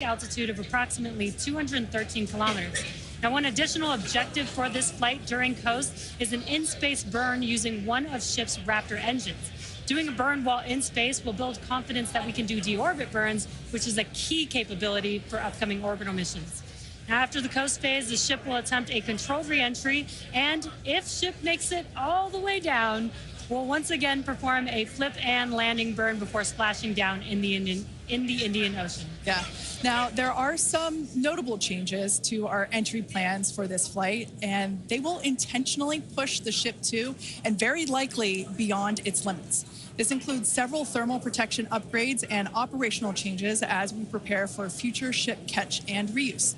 altitude of approximately 213 kilometers. Now, one additional objective for this flight during coast is an in-space burn using one of ship's Raptor engines. Doing a burn while in space will build confidence that we can do deorbit burns, which is a key capability for upcoming orbital missions. Now, after the coast phase, the ship will attempt a controlled re-entry, and if ship makes it all the way down, will once again perform a flip and landing burn before splashing down in the Indian Ocean. Yeah. Now, there are some notable changes to our entry plans for this flight, and they will intentionally push the ship to and very likely beyond its limits. This includes several thermal protection upgrades and operational changes as we prepare for future ship catch and reuse.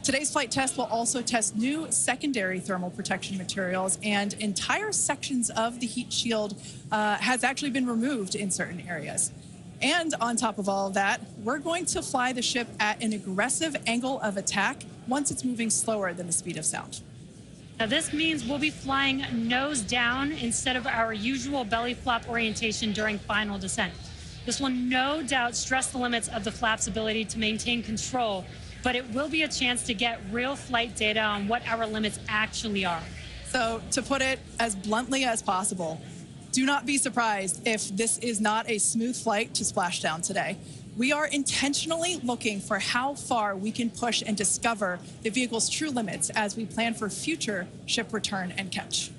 Today's flight test will also test new secondary thermal protection materials, and entire sections of the heat shield has actually been removed in certain areas. And on top of all of that, we're going to fly the ship at an aggressive angle of attack once it's moving slower than the speed of sound. Now, this means we'll be flying nose down instead of our usual belly flop orientation during final descent. This will no doubt stress the limits of the flap's ability to maintain control, but it will be a chance to get real flight data on what our limits actually are. So, to put it as bluntly as possible, do not be surprised if this is not a smooth flight to splashdown today. We are intentionally looking for how far we can push and discover the vehicle's true limits as we plan for future ship return and catch.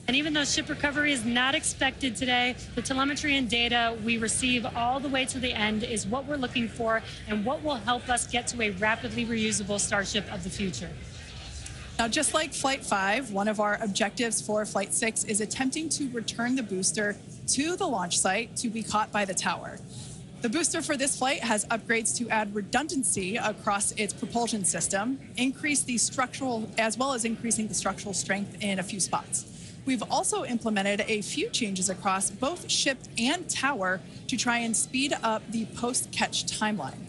And even though ship recovery is not expected today, the telemetry and data we receive all the way to the end is what we're looking for and what will help us get to a rapidly reusable Starship of the future. Now, just like Flight 5, one of our objectives for Flight 6 is attempting to return the booster to the launch site to be caught by the tower. The booster for this flight has upgrades to add redundancy across its propulsion system, increase the structural, as well as increasing the structural strength in a few spots. We've also implemented a few changes across both ship and tower to try and speed up the post-catch timeline.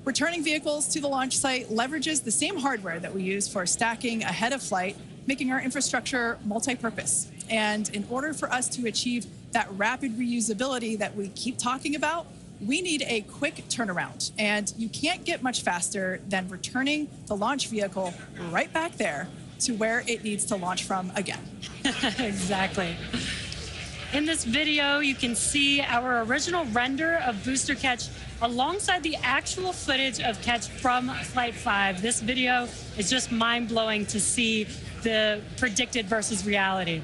Returning vehicles to the launch site leverages the same hardware that we use for stacking ahead of flight, making our infrastructure multi-purpose. And in order for us to achieve that rapid reusability that we keep talking about, we need a quick turnaround. And you can't get much faster than returning the launch vehicle right back there to where it needs to launch from again. Exactly. In this video, you can see our original render of booster catch alongside the actual footage of catch from Flight 5. This video is just mind-blowing to see the predicted versus reality.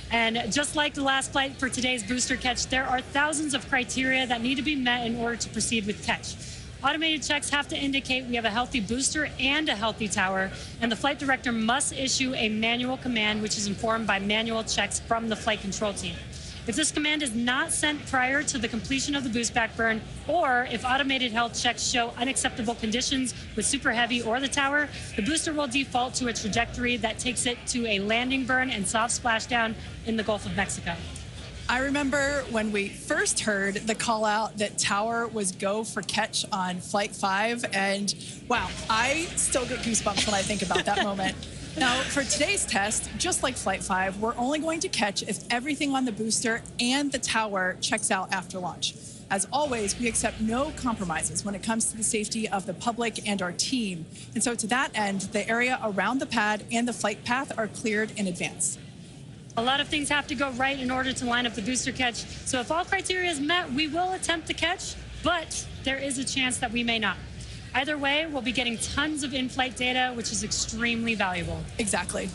And just like the last flight for today's booster catch, there are thousands of criteria that need to be met in order to proceed with catch. Automated checks have to indicate we have a healthy booster and a healthy tower, and the flight director must issue a manual command, which is informed by manual checks from the flight control team. If this command is not sent prior to the completion of the boost back burn, or if automated health checks show unacceptable conditions with Super Heavy or the tower, the booster will default to a trajectory that takes it to a landing burn and soft splashdown in the Gulf of Mexico. I remember when we first heard the call out that tower was go for catch on Flight 5, and wow, I still get goosebumps when I think about that moment. Now, for today's test, just like Flight 5, we're only going to catch if everything on the booster and the tower checks out after launch. As always, we accept no compromises when it comes to the safety of the public and our team. And so to that end, the area around the pad and the flight path are cleared in advance. A lot of things have to go right in order to line up the booster catch. So if all criteria is met, we will attempt to catch, but there is a chance that we may not. Either way, we'll be getting tons of in-flight data, which is extremely valuable. Exactly.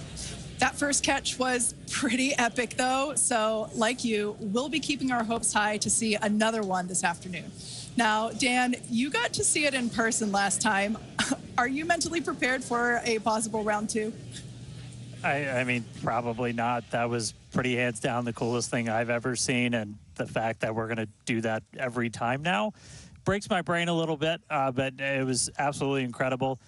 That first catch was pretty epic, though. So, like you, we'll be keeping our hopes high to see another one this afternoon. Now, Dan, you got to see it in person last time. Are you mentally prepared for a possible round two? I mean, probably not. That was pretty hands down the coolest thing I've ever seen. And the fact that we're going to do that every time now breaks my brain a little bit, but it was absolutely incredible.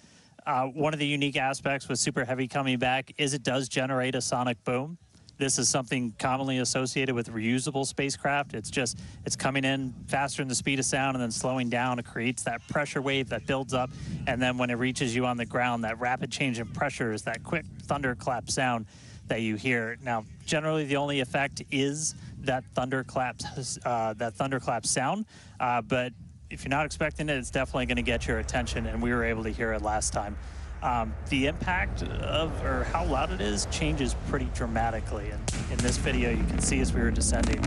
One of the unique aspects with Super Heavy coming back is it does generate a sonic boom. This is something commonly associated with reusable spacecraft. It's coming in faster than the speed of sound and then slowing down. It creates that pressure wave that builds up, and then when it reaches you on the ground, that rapid change in pressure is that quick thunderclap sound that you hear. Now, generally the only effect is that thunderclap sound, but if you're not expecting it, it's definitely going to get your attention, and we were able to hear it last time. The impact of, or how loud it is, changes pretty dramatically. And in this video, you can see as we were descending,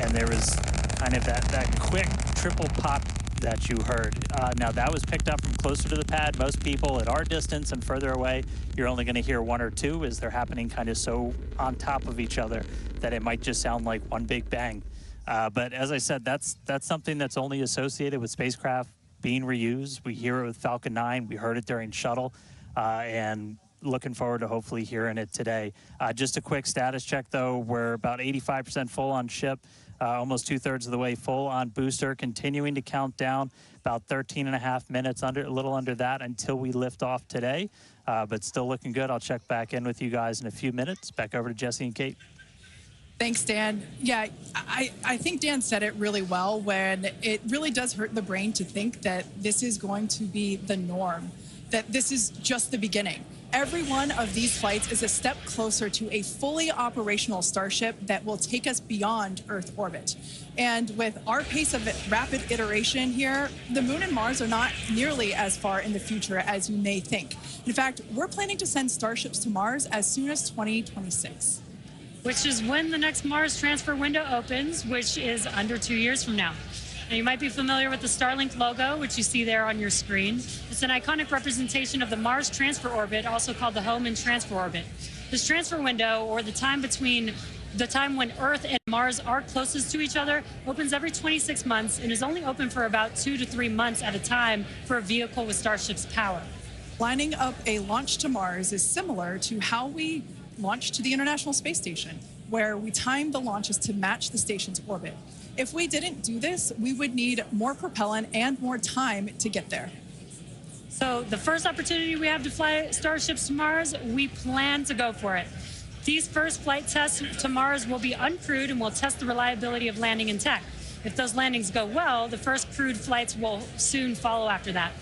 and there was kind of that quick triple pop that you heard. Now that was picked up from closer to the pad. Most people at our distance and further away, you're only going to hear one or two as they're happening kind of so on top of each other that it might just sound like one big bang. But as I said, that's something that's only associated with spacecraft being reused. We hear it with Falcon 9. We heard it during Shuttle, and looking forward to hopefully hearing it today. Just a quick status check, though. We're about 85% full on ship, almost 2/3 of the way full on booster, continuing to count down about 13.5 minutes, a little under that, until we lift off today. But still looking good. I'll check back in with you guys in a few minutes. Back over to Jesse and Kate. Thanks, Dan. Yeah, I think Dan said it really well when it really does hurt the brain to think that this is going to be the norm, that this is just the beginning. Every one of these flights is a step closer to a fully operational Starship that will take us beyond Earth orbit. And with our pace of rapid iteration here, the Moon and Mars are not nearly as far in the future as you may think. In fact, we're planning to send Starships to Mars as soon as 2026. Which is when the next Mars transfer window opens, which is under 2 years from now. Now, you might be familiar with the Starlink logo, which you see there on your screen. It's an iconic representation of the Mars transfer orbit, also called the home and transfer orbit. This transfer window, or the time between the time when Earth and Mars are closest to each other, opens every 26 months and is only open for about 2 to 3 months at a time for a vehicle with Starship's power. Lining up a launch to Mars is similar to how we launched to the International Space Station, where we timed the launches to match the station's orbit. If we didn't do this, we would need more propellant and more time to get there. So the first opportunity we have to fly Starships to Mars, we plan to go for it. These first flight tests to Mars will be uncrewed and will test the reliability of landing in tech. If those landings go well, the first crewed flights will soon follow after that.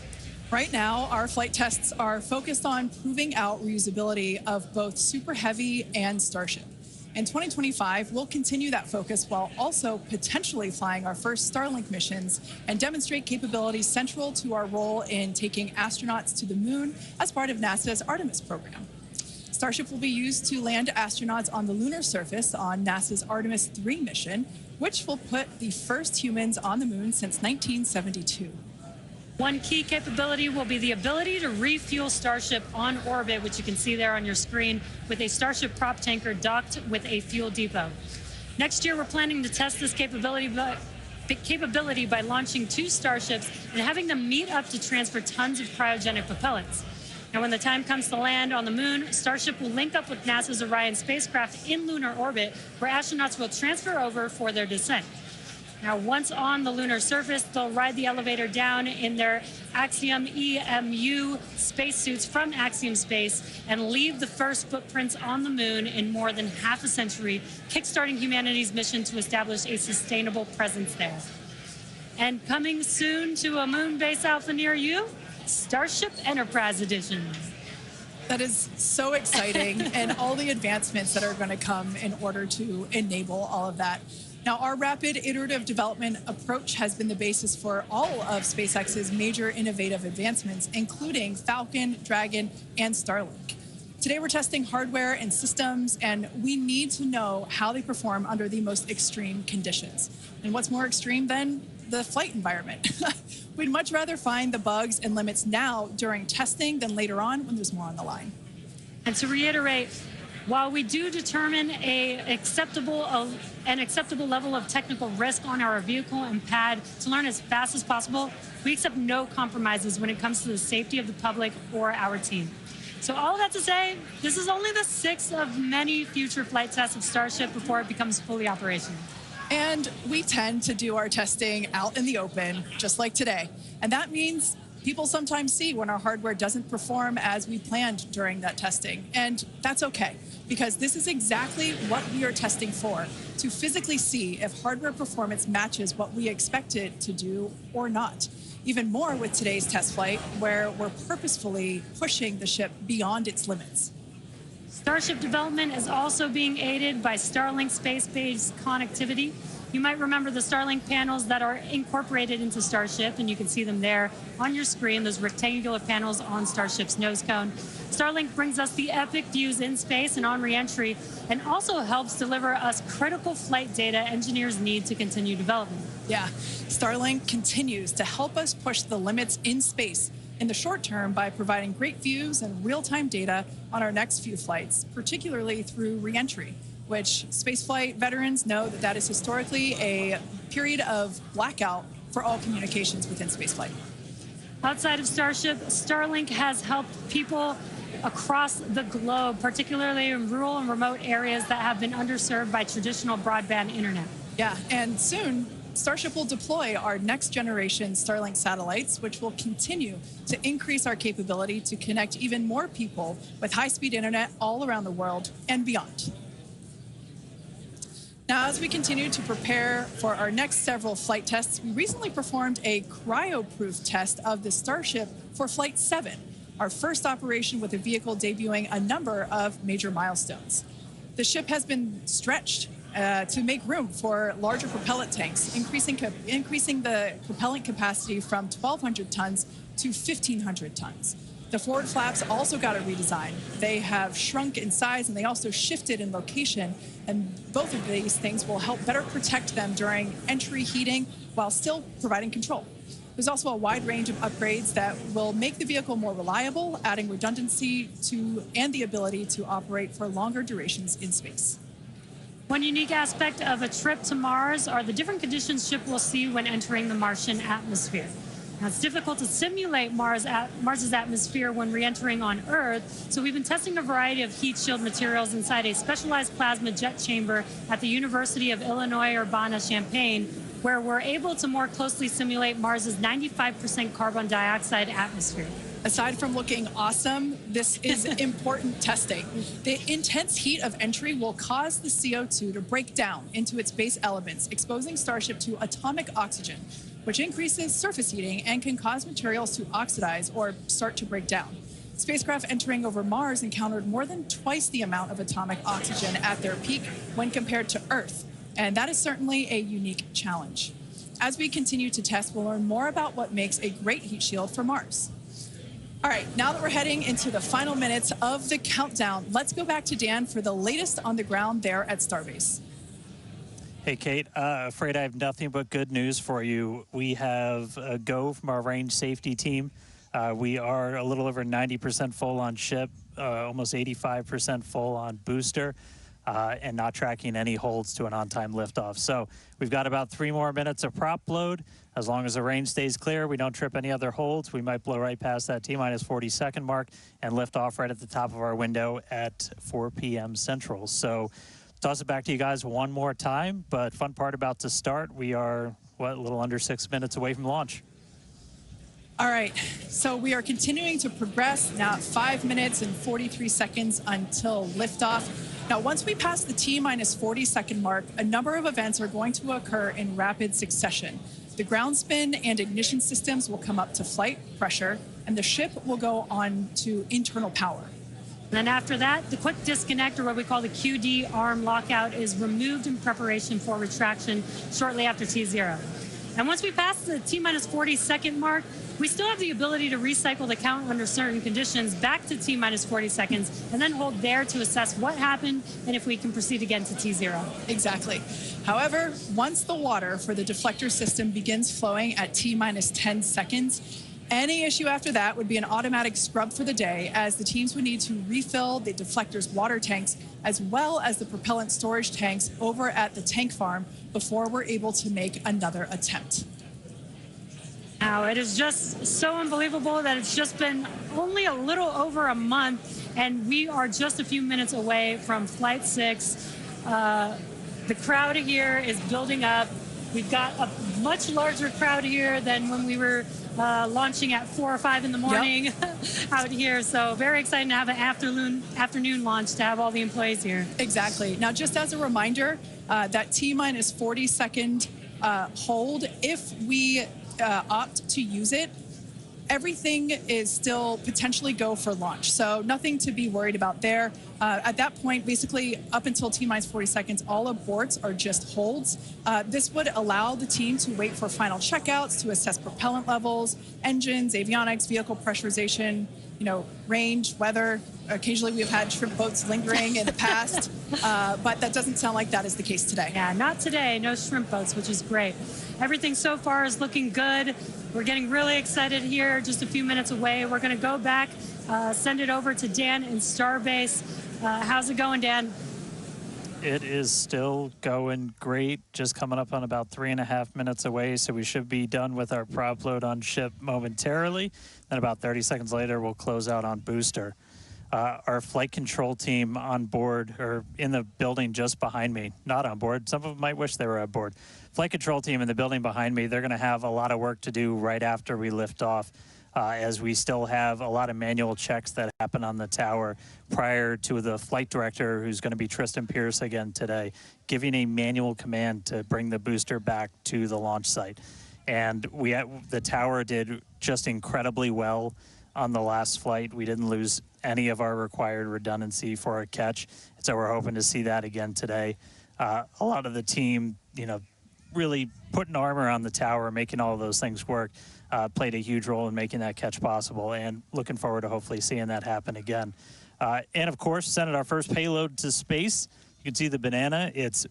Right now, our flight tests are focused on proving out reusability of both Super Heavy and Starship. In 2025, we'll continue that focus while also potentially flying our first Starlink missions and demonstrate capabilities central to our role in taking astronauts to the moon as part of NASA's Artemis program. Starship will be used to land astronauts on the lunar surface on NASA's Artemis 3 mission, which will put the first humans on the moon since 1972. One key capability will be the ability to refuel Starship on orbit, which you can see there on your screen, with a Starship prop tanker docked with a fuel depot. Next year, we're planning to test this capability by launching 2 Starships and having them meet up to transfer tons of cryogenic propellants. Now, when the time comes to land on the moon, Starship will link up with NASA's Orion spacecraft in lunar orbit, where astronauts will transfer over for their descent. Now, once on the lunar surface, they'll ride the elevator down in their Axiom EMU spacesuits from Axiom Space and leave the first footprints on the moon in more than half a century, kickstarting humanity's mission to establish a sustainable presence there. And coming soon to a moon base alpha near you, Starship Enterprise Edition. That is so exciting, and all the advancements that are going to come in order to enable all of that. Now, our rapid iterative development approach has been the basis for all of SpaceX's major innovative advancements, including Falcon, Dragon, and Starlink. Today, we're testing hardware and systems, and we need to know how they perform under the most extreme conditions. And what's more extreme than the flight environment? We'd much rather find the bugs and limits now during testing than later on when there's more on the line. And to reiterate, while we do determine an acceptable level of technical risk on our vehicle and pad to learn as fast as possible, we accept no compromises when it comes to the safety of the public or our team. So all of that to say, this is only the 6th of many future flight tests of Starship before it becomes fully operational. And we tend to do our testing out in the open, just like today. And that means people sometimes see when our hardware doesn't perform as we planned during that testing. And that's okay, because this is exactly what we are testing for, to physically see if hardware performance matches what we expect it to do or not. Even more with today's test flight, where we're purposefully pushing the ship beyond its limits. Starship development is also being aided by Starlink space-based connectivity. You might remember the Starlink panels that are incorporated into Starship, and you can see them there on your screen, those rectangular panels on Starship's nose cone. Starlink brings us the epic views in space and on re-entry, and also helps deliver us critical flight data engineers need to continue development. Yeah, Starlink continues to help us push the limits in space in the short term by providing great views and real-time data on our next few flights, particularly through re-entry, which spaceflight veterans know that is historically a period of blackout for all communications within spaceflight. Outside of Starship, Starlink has helped people across the globe, particularly in rural and remote areas that have been underserved by traditional broadband internet. Yeah, and soon, Starship will deploy our next generation Starlink satellites, which will continue to increase our capability to connect even more people with high-speed internet all around the world and beyond. Now, as we continue to prepare for our next several flight tests, we recently performed a cryo-proof test of the Starship for Flight 7, our first operation with a vehicle debuting a number of major milestones. The ship has been stretched to make room for larger propellant tanks, increasing the propellant capacity from 1,200 tons to 1,500 tons. The forward flaps also got a redesign. They have shrunk in size and they also shifted in location, and both of these things will help better protect them during entry heating while still providing control. There's also a wide range of upgrades that will make the vehicle more reliable, adding redundancy to and the ability to operate for longer durations in space. One unique aspect of a trip to Mars are the different conditions ship will see when entering the Martian atmosphere. Now, it's difficult to simulate Mars's atmosphere when re-entering on Earth, so we've been testing a variety of heat shield materials inside a specialized plasma jet chamber at the University of Illinois Urbana-Champaign, where we're able to more closely simulate Mars's 95% carbon dioxide atmosphere. Aside from looking awesome, this is important testing. The intense heat of entry will cause the CO2 to break down into its base elements, exposing Starship to atomic oxygen, which increases surface heating and can cause materials to oxidize or start to break down. Spacecraft entering over Mars encountered more than twice the amount of atomic oxygen at their peak when compared to Earth, and that is certainly a unique challenge. As we continue to test, we'll learn more about what makes a great heat shield for Mars. All right, now that we're heading into the final minutes of the countdown, let's go back to Dan for the latest on the ground there at Starbase. Hey, Kate, afraid I have nothing but good news for you. We have a go from our range safety team. We are a little over 90% full on ship, almost 85% full on booster, and not tracking any holds to an on-time liftoff. So we've got about 3 more minutes of prop load. As long as the range stays clear, we don't trip any other holds, we might blow right past that T-minus 40-second mark and lift off right at the top of our window at 4 p.m. Central. So toss it back to you guys one more time, but fun part about to start, we are, what, a little under 6 minutes away from launch. All right, so we are continuing to progress now at 5 minutes and 43 seconds until liftoff. Now, once we pass the T-minus 40-second mark, a number of events are going to occur in rapid succession. The ground spin and ignition systems will come up to flight pressure, and the ship will go on to internal power. And then after that, the quick disconnect, or what we call the QD arm lockout, is removed in preparation for retraction shortly after T0. And once we pass the T-minus 40-second mark, we still have the ability to recycle the count under certain conditions back to T-minus 40 seconds and then hold there to assess what happened and if we can proceed again to T0. Exactly. However, once the water for the deflector system begins flowing at T-minus 10 seconds, any issue after that would be an automatic scrub for the day, as the teams would need to refill the deflector's water tanks as well as the propellant storage tanks over at the tank farm before we're able to make another attempt. Now, it is just so unbelievable that it's just been only a little over a month, and we are just a few minutes away from Flight 6. The crowd here is building up. We've got a much larger crowd here than when we were launching at 4 or 5 in the morning. Yep. Out here. So very exciting to have an afternoon launch, to have all the employees here. Exactly. Now, just as a reminder, that T-minus 40-second hold, if we opt to use it, everything is still potentially go for launch. So nothing to be worried about there. At that point, basically up until T-minus 40 seconds, all aborts are just holds. This would allow the team to wait for final checkouts to assess propellant levels, engines, avionics, vehicle pressurization, range, weather. Occasionally we've had shrimp boats lingering in the past, but that doesn't sound like that is the case today. Yeah, not today. No shrimp boats, which is great. Everything so far is looking good. We're getting really excited here, just a few minutes away. We're going to go back, send it over to Dan in Starbase. How's it going, Dan? It is still going great, just coming up on about 3.5 minutes away, so we should be done with our prop load on ship momentarily. Then about 30 seconds later, we'll close out on booster. Our flight control team on board, or in the building just behind me, not on board. Some of them might wish they were on board. Flight control team in the building behind me, they're going to have a lot of work to do right after we lift off, as we still have a lot of manual checks that happen on the tower prior to the flight director, who's going to be Tristan Pierce again today, giving a manual command to bring the booster back to the launch site. And the tower did just incredibly well on the last flight. We didn't lose any of our required redundancy for a catch, so we're hoping to see that again today. A lot of the team, really putting armor on the tower, making all of those things work, played a huge role in making that catch possible, and looking forward to hopefully seeing that happen again. And of course, sending our first payload to space. You can see the banana. It's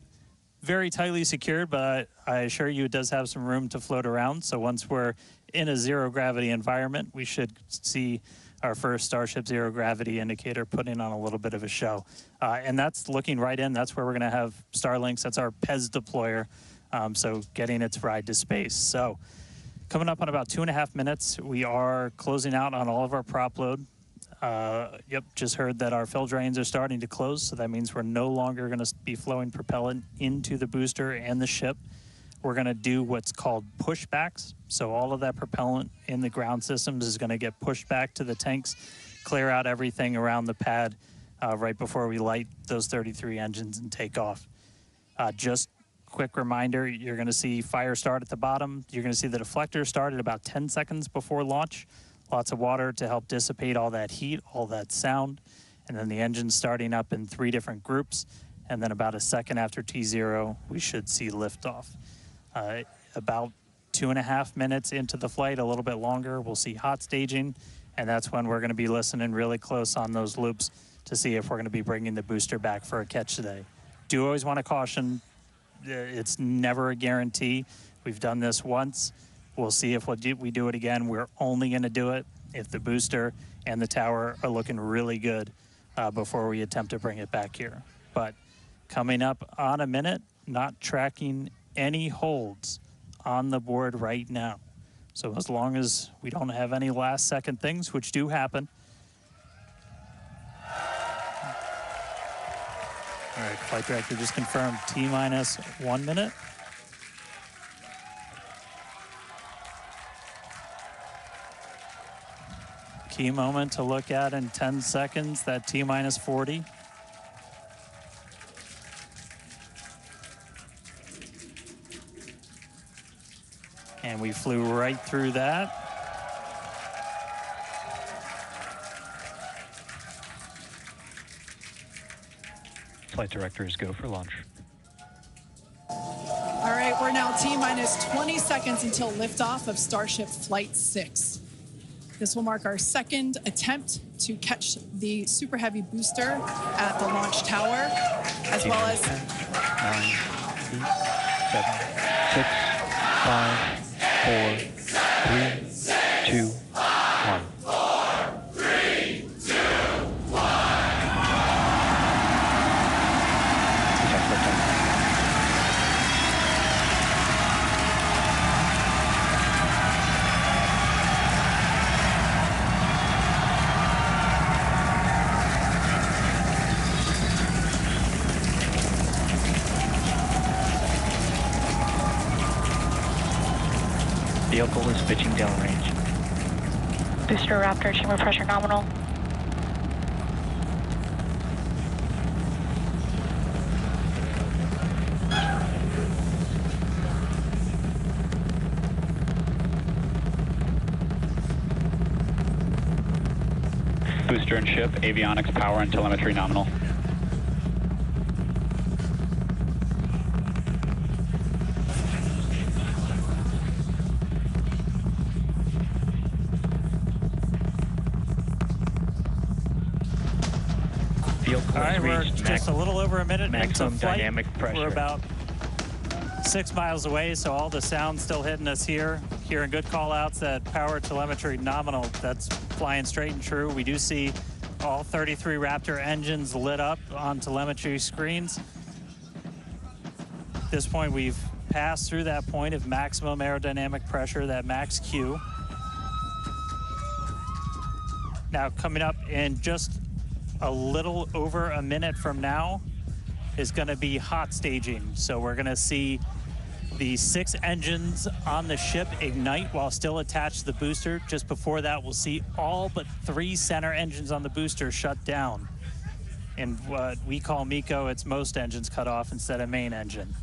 very tightly secured, but I assure you it does have some room to float around. So once we're in a zero gravity environment, we should see our first Starship zero gravity indicator putting on a little bit of a show. And that's looking right in. That's where we're going to have Starlinks. That's our PEZ deployer. So getting its ride to space. So coming up on about 2.5 minutes, we are closing out on all of our prop load. Yep, just heard that our fill drains are starting to close, so that means we're no longer going to be flowing propellant into the booster and the ship. We're going to do what's called pushbacks. So all of that propellant in the ground systems is going to get pushed back to the tanks, clear out everything around the pad right before we light those 33 engines and take off. Just quick reminder, you're going to see fire start at the bottom. You're going to see the deflector start at about 10 seconds before launch. Lots of water to help dissipate all that heat, all that sound. And then the engine starting up in 3 different groups. And then about a second after T0, we should see liftoff. About 2.5 minutes into the flight, a little bit longer, we'll see hot staging. And that's when we're going to be listening really close on those loops to see if we're going to be bringing the booster back for a catch today. Do always want to caution, it's never a guarantee. We've done this once. We'll see if we do it again. We're only going to do it if the booster and the tower are looking really good before we attempt to bring it back here. But coming up on a minute, not tracking any holds on the board right now. So as long as we don't have any last second things, which do happen. All right, flight director just confirmed T-minus 1 minute. Key moment to look at in 10 seconds, that T-minus 40. And we flew right through that. Flight directors go for launch. All right, we're now T-minus 20 seconds until liftoff of Starship Flight 6. This will mark our second attempt to catch the Super Heavy booster at the launch tower, as well as 10, 9, 8, 7, 6, 5, 4, 3, 2, 1. Vehicle is pitching downrange. Booster Raptor, chamber pressure nominal. Booster and ship, avionics, power, and telemetry nominal. All right, we're just a little over a minute maximum into flight. dynamic pressure. We're about 6 miles away, so all the sound's still hitting us here. Hearing good call-outs that power telemetry nominal, that's flying straight and true. We do see all 33 Raptor engines lit up on telemetry screens. At this point, we've passed through that point of maximum aerodynamic pressure, that max Q. Now, coming up in just a little over a minute from now is going to be hot staging. So we're going to see the 6 engines on the ship ignite while still attached to the booster. Just before that, we'll see all but 3 center engines on the booster shut down. In what we call MECO, it's most engines cut off instead of main engine.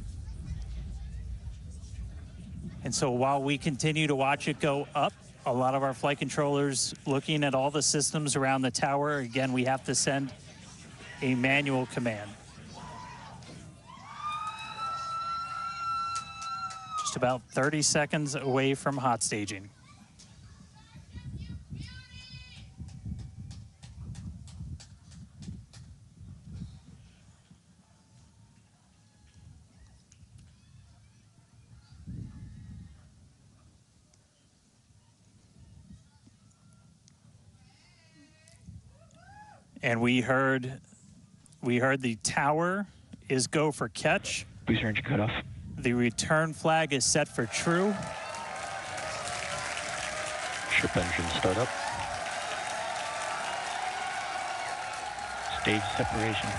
And so while we continue to watch it go up, a lot of our flight controllers looking at all the systems around the tower. Again, we have to send a manual command. Just about 30 seconds away from hot staging. And we heard the tower is go for catch. Booster engine cut off. The return flag is set for true. Ship engine start up. Stage separation.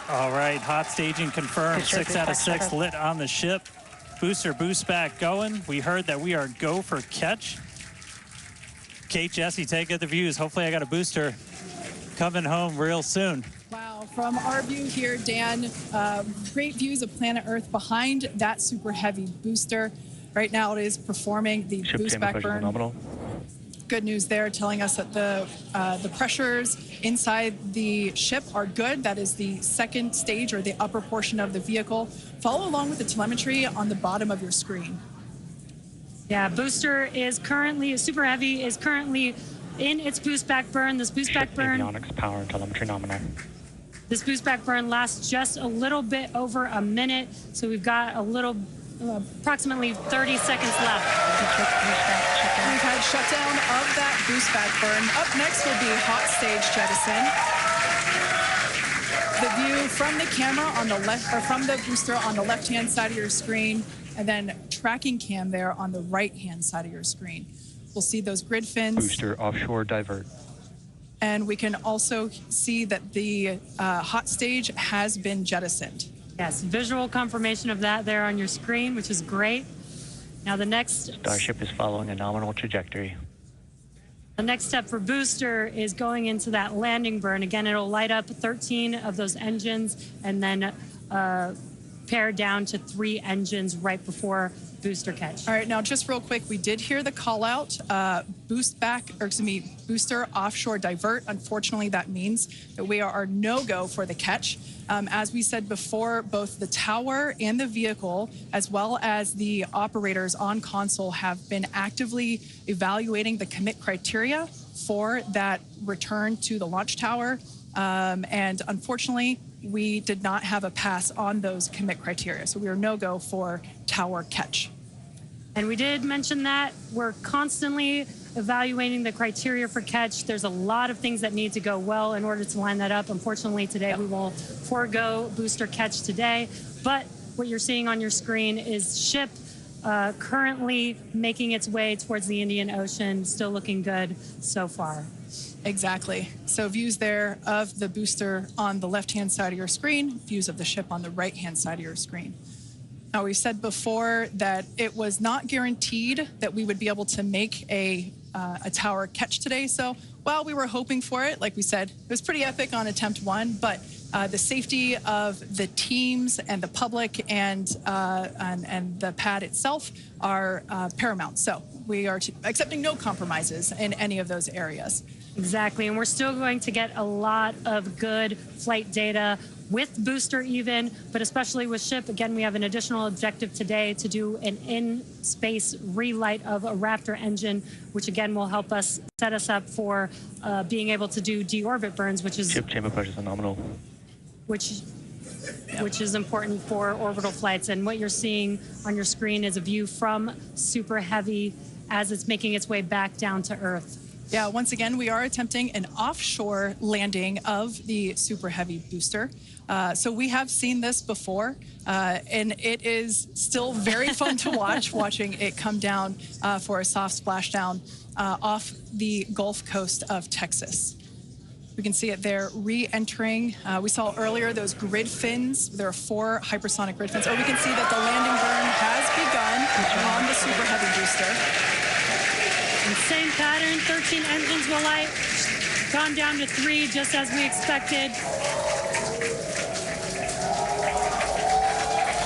All right, hot staging confirmed. 6 out of 6 lit on the ship. Booster boost back going. We heard that we are go for catch. Kate, Jesse, take the views. Hopefully I got a booster coming home real soon. Wow, from our view here, Dan, great views of planet Earth behind that super heavy booster. Right now it is performing the Ship boost back burn. Nominal. Good news there, telling us that the pressures inside the ship are good. That is the second stage or the upper portion of the vehicle. Follow along with the telemetry on the bottom of your screen. Yeah, booster is currently, super heavy is currently in its boost back burn. This boost back burn. Avionics, power, and telemetry nominal. This boost back burn lasts just a little bit over a minute, so we've got a little, approximately 30 seconds left. We've had shutdown of that boost back burn. Up next will be hot stage jettison. The view from the camera on the left, or from the booster on the left-hand side of your screen, and then tracking cam there on the right-hand side of your screen. We'll see those grid fins. Booster offshore divert. And we can also see that the hot stage has been jettisoned. Yes, visual confirmation of that there on your screen, which is great. Now the next... Starship is following a nominal trajectory. The next step for booster is going into that landing burn. Again, it'll light up 13 of those engines and then pare down to 3 engines right before booster catch. All right, now just real quick, we did hear the call out, booster offshore divert. Unfortunately, that means that we are no-go for the catch. As we said before, both the tower and the vehicle, as well as the operators on console, have been actively evaluating the commit criteria for that return to the launch tower. And unfortunately, we did not have a pass on those commit criteria. So we are no-go for tower catch. And we did mention that we're constantly evaluating the criteria for catch. There's a lot of things that need to go well in order to line that up. Unfortunately, today we will forego booster catch today. But what you're seeing on your screen is ship currently making its way towards the Indian Ocean, still looking good so far. Exactly. So views there of the booster on the left-hand side of your screen, views of the ship on the right-hand side of your screen. Now, we said before that it was not guaranteed that we would be able to make a a tower catch today. So while we were hoping for it, like we said, it was pretty epic on attempt 1, but the safety of the teams and the public and the pad itself are paramount. So we are accepting no compromises in any of those areas. Exactly, and we're still going to get a lot of good flight data with booster even, but especially with ship. Again, we have an additional objective today to do an in-space relight of a Raptor engine, which again will help us set us up for being able to do deorbit burns, which is Ship chamber pressure is nominal. which is important for orbital flights. And what you're seeing on your screen is a view from Super Heavy as it's making its way back down to Earth. Yeah, once again, we are attempting an offshore landing of the Super Heavy booster. So we have seen this before, and it is still very fun to watching it come down for a soft splashdown off the Gulf Coast of Texas. We can see it there re-entering. We saw earlier those grid fins. There are 4 hypersonic grid fins. Oh, we can see that the landing burn has begun on the Super Heavy booster. And same pattern, 13 engines will light, gone down to 3 just as we expected.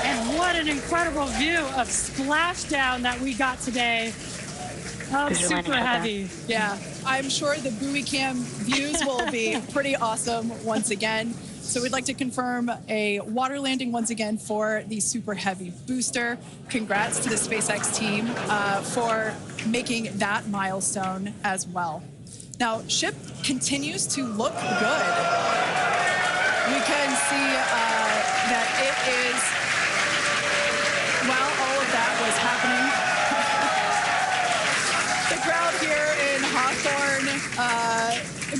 And what an incredible view of splashdown that we got today of Super Heavy. Yeah, I'm sure the buoy cam views will be pretty awesome once again. So we'd like to confirm a water landing once again for the Super Heavy booster. Congrats to the SpaceX team for making that milestone as well. Now, ship continues to look good. We can see that it is, while all of that was happening, the crowd here in Hawthorne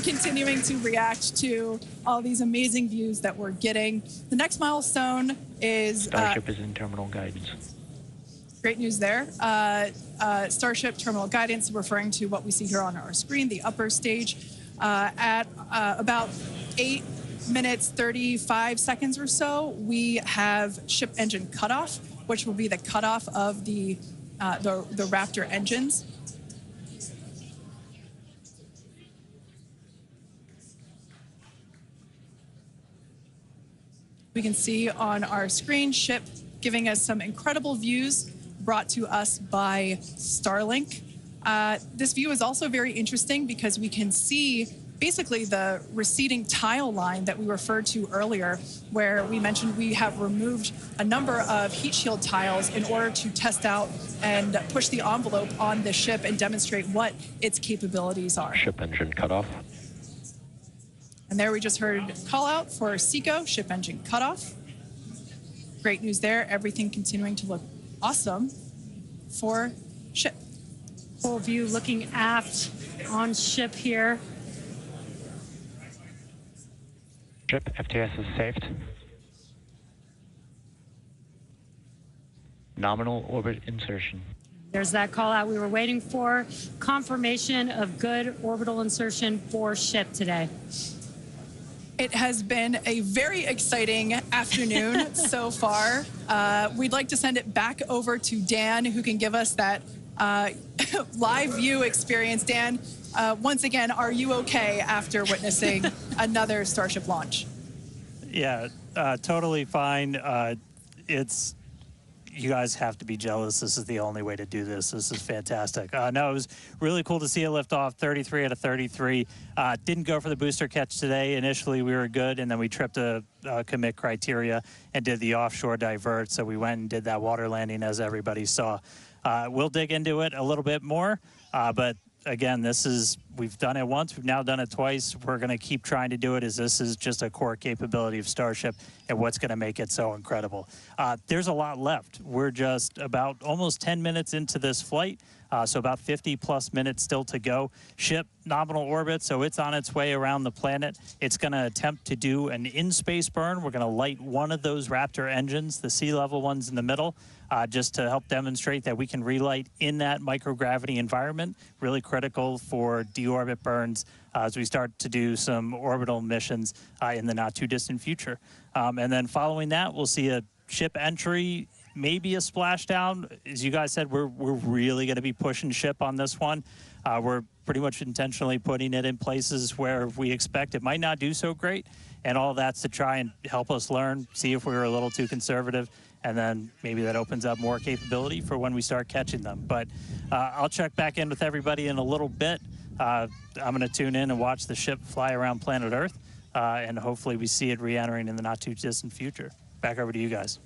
continuing to react to all these amazing views that we're getting. The next milestone is... Starship is in terminal guidance. Great news there. Starship terminal guidance, referring to what we see here on our screen, the upper stage, at about 8 minutes, 35 seconds or so, we have ship engine cutoff, which will be the cutoff of the Raptor engines. We can see on our screen ship giving us some incredible views brought to us by Starlink. This view is also very interesting because we can see basically the receding tile line that we referred to earlier, where we mentioned we have removed a number of heat shield tiles in order to test out and push the envelope on the ship and demonstrate what its capabilities are. Ship engine cutoff. And there we just heard call out for SECO, ship engine cutoff. Great news there. Everything continuing to look awesome for ship. Full view looking aft on ship here. Ship FTS is saved. Nominal orbit insertion. There's that call out we were waiting for. Confirmation of good orbital insertion for ship today. It has been a very exciting afternoon so far. We'd like to send it back over to Dan, who can give us that live view experience. Dan, once again, are you okay after witnessing another Starship launch? Yeah, totally fine. You guys have to be jealous. This is the only way to do this. This is fantastic. No, it was really cool to see it lift off 33 out of 33. Didn't go for the booster catch today. Initially, we were good, and then we tripped a commit criteria and did the offshore divert. So we went and did that water landing, as everybody saw. We'll dig into it a little bit more, but again, we've done it once, we've now done it twice. We're going to keep trying to do it, as this is just a core capability of Starship and what's going to make it so incredible. There's a lot left. We're just about almost 10 minutes into this flight, so about 50 plus minutes still to go. Ship nominal orbit, so it's on its way around the planet. It's going to attempt to do an in-space burn. We're going to light one of those Raptor engines, the sea level ones in the middle, just to help demonstrate that we can relight in that microgravity environment. Really critical for deorbit burns as we start to do some orbital missions in the not too distant future. And then following that, we'll see a ship entry, maybe a splashdown. As you guys said, we're really going to be pushing ship on this one. We're pretty much intentionally putting it in places where we expect it might not do so great, and all that's to try and help us learn, see if we were a little too conservative, and then maybe that opens up more capability for when we start catching them. But I'll check back in with everybody in a little bit. I'm going to tune in and watch the ship fly around planet Earth, and hopefully we see it re-entering in the not-too-distant future. Back over to you guys.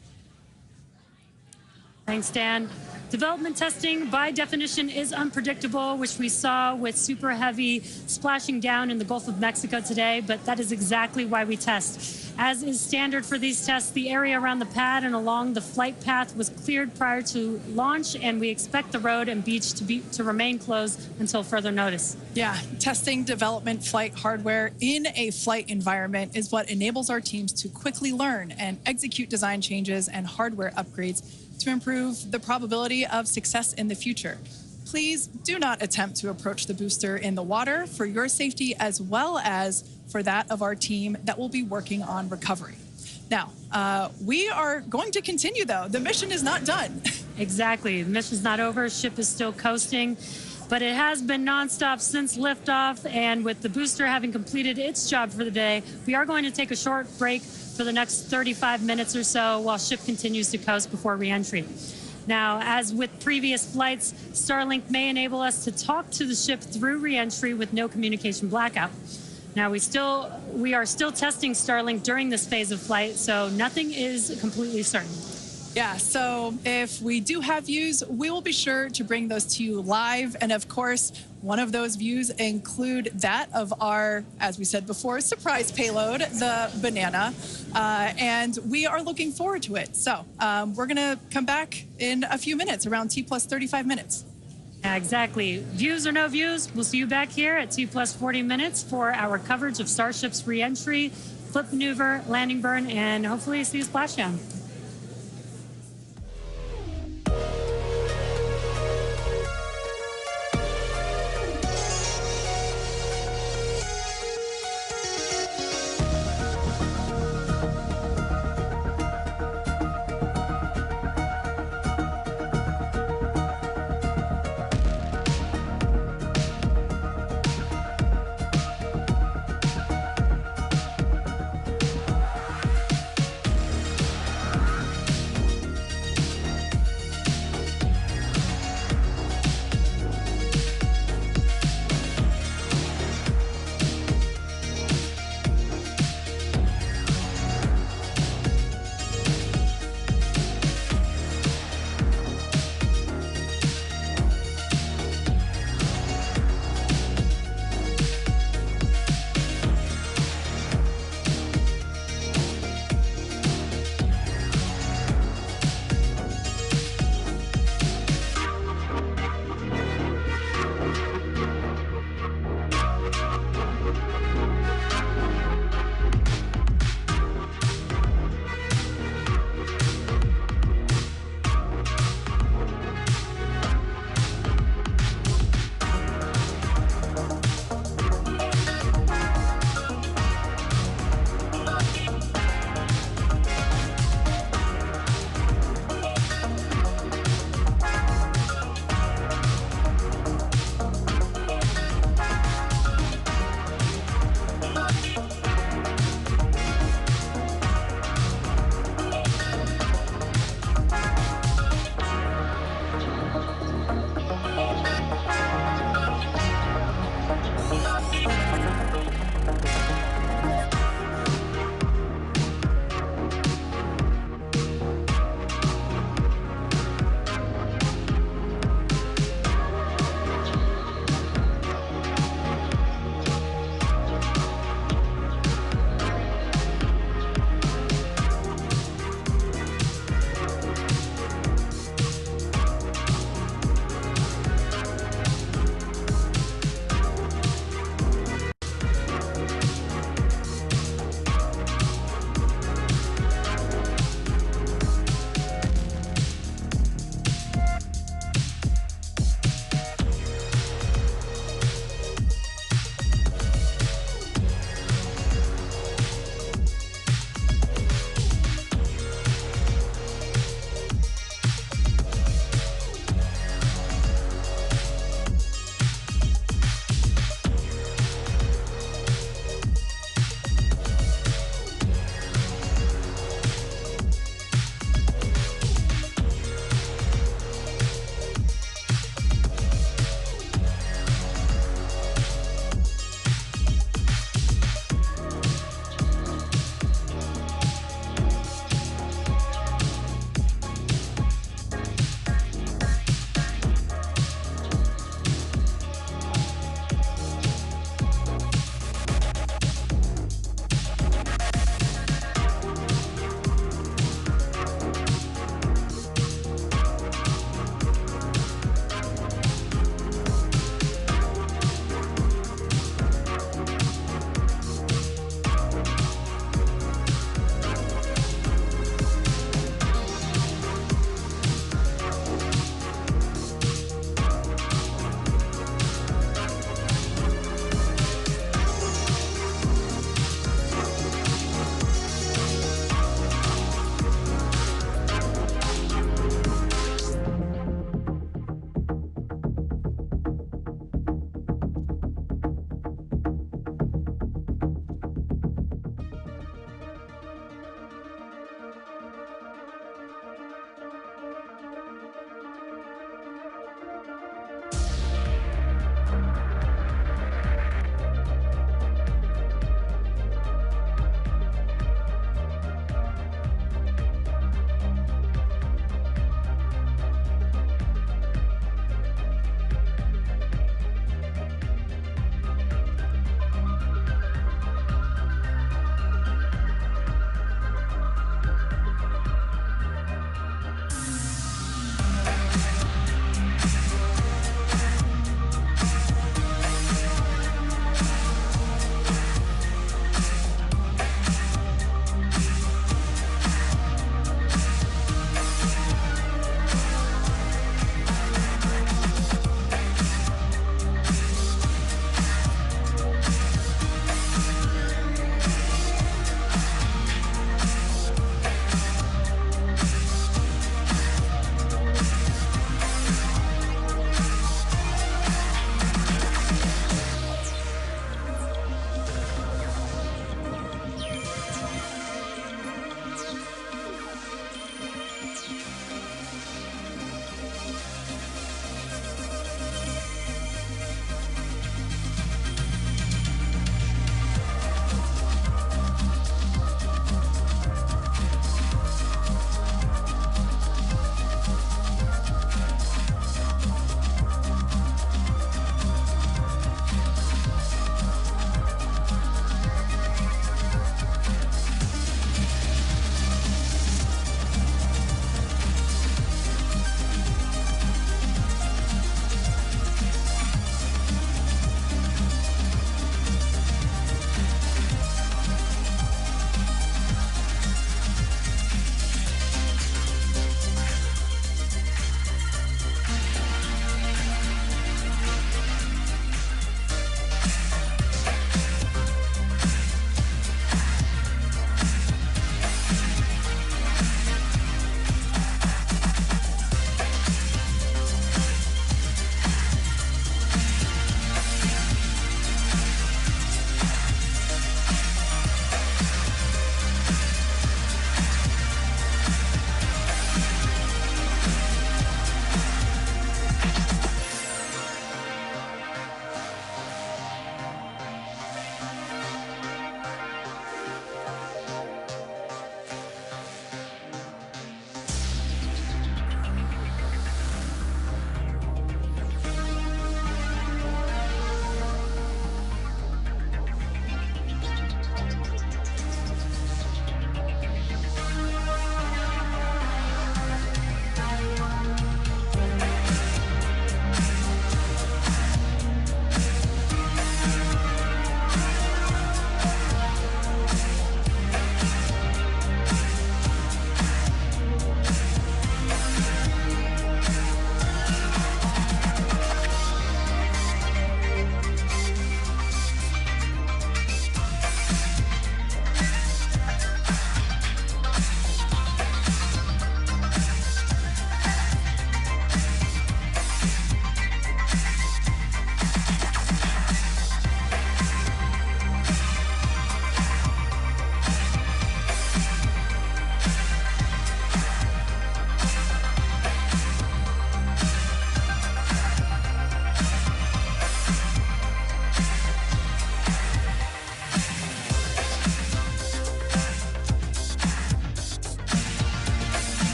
Thanks, Dan. Development testing, by definition, is unpredictable, which we saw with super heavy splashing down in the Gulf of Mexico today, but that is exactly why we test. As is standard for these tests, the area around the pad and along the flight path was cleared prior to launch, and we expect the road and beach to remain closed until further notice. Yeah, testing development flight hardware in a flight environment is what enables our teams to quickly learn and execute design changes and hardware upgrades to improve the probability of success in the future. Please do not attempt to approach the booster in the water for your safety as well as for that of our team that will be working on recovery. Now, we are going to continue, though. The mission is not done. Exactly. The mission's not over. Ship is still coasting, but it has been nonstop since liftoff, and with the booster having completed its job for the day, we are going to take a short break for the next 35 minutes or so while ship continues to coast before re-entry. Now, as with previous flights, Starlink may enable us to talk to the ship through re-entry with no communication blackout. Now, we are still testing Starlink during this phase of flight, so nothing is completely certain. Yeah, so if we do have views, we will be sure to bring those to you live. And of course, one of those views include that of our, as we said before, surprise payload, the banana. And we are looking forward to it. So we're going to come back in a few minutes, around T plus 35 minutes. Exactly. Views or no views, we'll see you back here at T plus 40 minutes for our coverage of Starship's re-entry, flip maneuver, landing burn, and hopefully see a splashdown.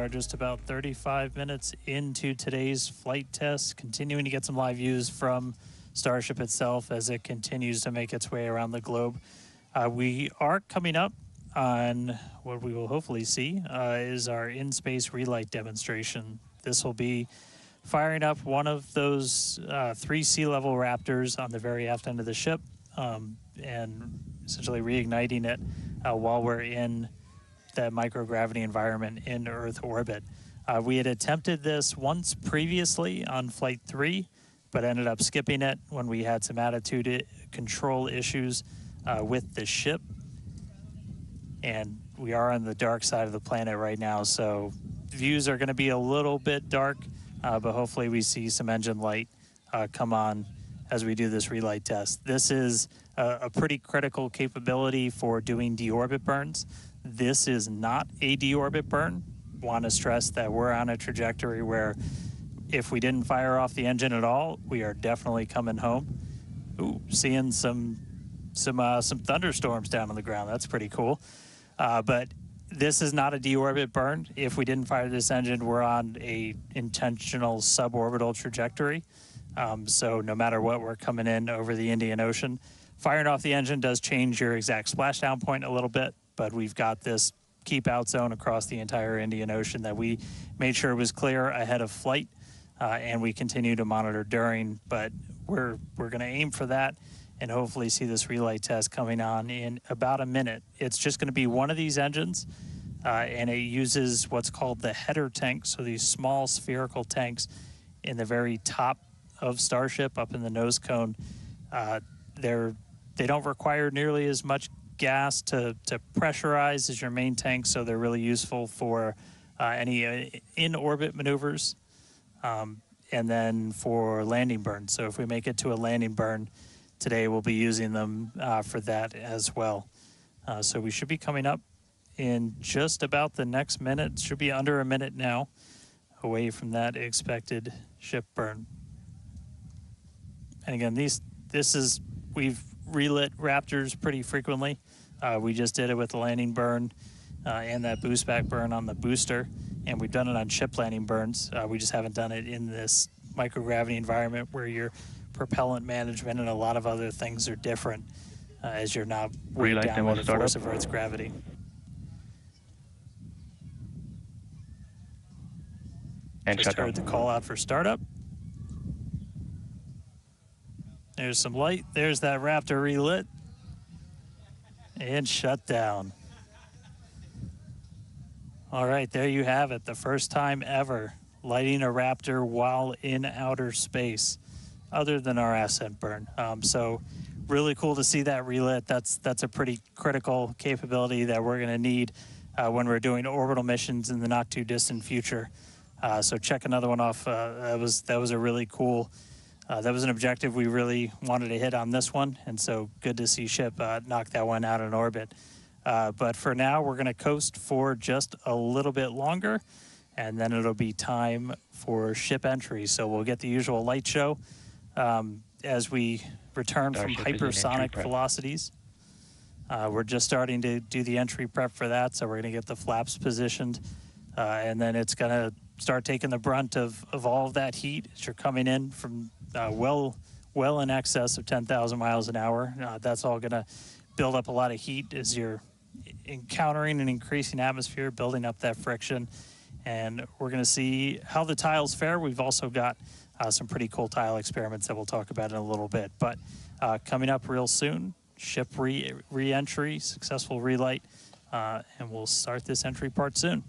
are just about 35 minutes into today's flight test, continuing to get some live views from Starship itself as it continues to make its way around the globe. We are coming up on what we will hopefully see is our in-space relight demonstration. This will be firing up one of those 3 sea-level Raptors on the very aft end of the ship and essentially reigniting it while we're in the microgravity environment in Earth orbit. We had attempted this once previously on Flight 3, but ended up skipping it when we had some attitude control issues with the ship. And we are on the dark side of the planet right now, so views are going to be a little bit dark, but hopefully we see some engine light come on as we do this relight test. This is a pretty critical capability for doing deorbit burns. This is not a deorbit burn. Want to stress that we're on a trajectory where if we didn't fire off the engine at all, we are definitely coming home. Ooh, seeing some thunderstorms down on the ground. That's pretty cool. But this is not a deorbit burn. If we didn't fire this engine, we're on a intentional suborbital trajectory. So no matter what, we're coming in over the Indian Ocean. Firing off the engine does change your exact splashdown point a little bit, but we've got this keep out zone across the entire Indian Ocean that we made sure was clear ahead of flight, and we continue to monitor during, but we're going to aim for that and hopefully see this relight test coming on in about a minute. It's just going to be one of these engines, and it uses what's called the header tank, so these small spherical tanks in the very top of Starship up in the nose cone. They don't require nearly as much gas to pressurize as your main tank, so they're really useful for any in-orbit maneuvers and then for landing burns. So if we make it to a landing burn today, we'll be using them for that as well. So we should be coming up in just about the next minute. Should be under a minute now away from that expected ship burn. And again, we've relit Raptors pretty frequently. We just did it with the landing burn and that boost back burn on the booster, and we've done it on ship landing burns. We just haven't done it in this microgravity environment where your propellant management and a lot of other things are different as you're not weighed down by the force of Earth's gravity. And just heard the call out for startup. There's some light. There's that Raptor relit. And shut down. All right, there you have it. The first time ever lighting a Raptor while in outer space, other than our ascent burn. So really cool to see that relit. That's a pretty critical capability that we're going to need when we're doing orbital missions in the not too distant future. So check another one off. That was a really cool. That was an objective we really wanted to hit on this one, and so good to see ship knock that one out in orbit. But for now, we're going to coast for just a little bit longer, and then it'll be time for ship entry. So we'll get the usual light show as we return from hypersonic velocities. We're just starting to do the entry prep for that, so we're going to get the flaps positioned, and then it's going to start taking the brunt of all of that heat as you're coming in from well in excess of 10,000 miles an hour. That's all going to build up a lot of heat as you're encountering an increasing atmosphere, building up that friction. And we're going to see how the tiles fare. We've also got some pretty cool tile experiments that we'll talk about in a little bit. But coming up real soon, ship re-entry, successful relight, and we'll start this entry part soon.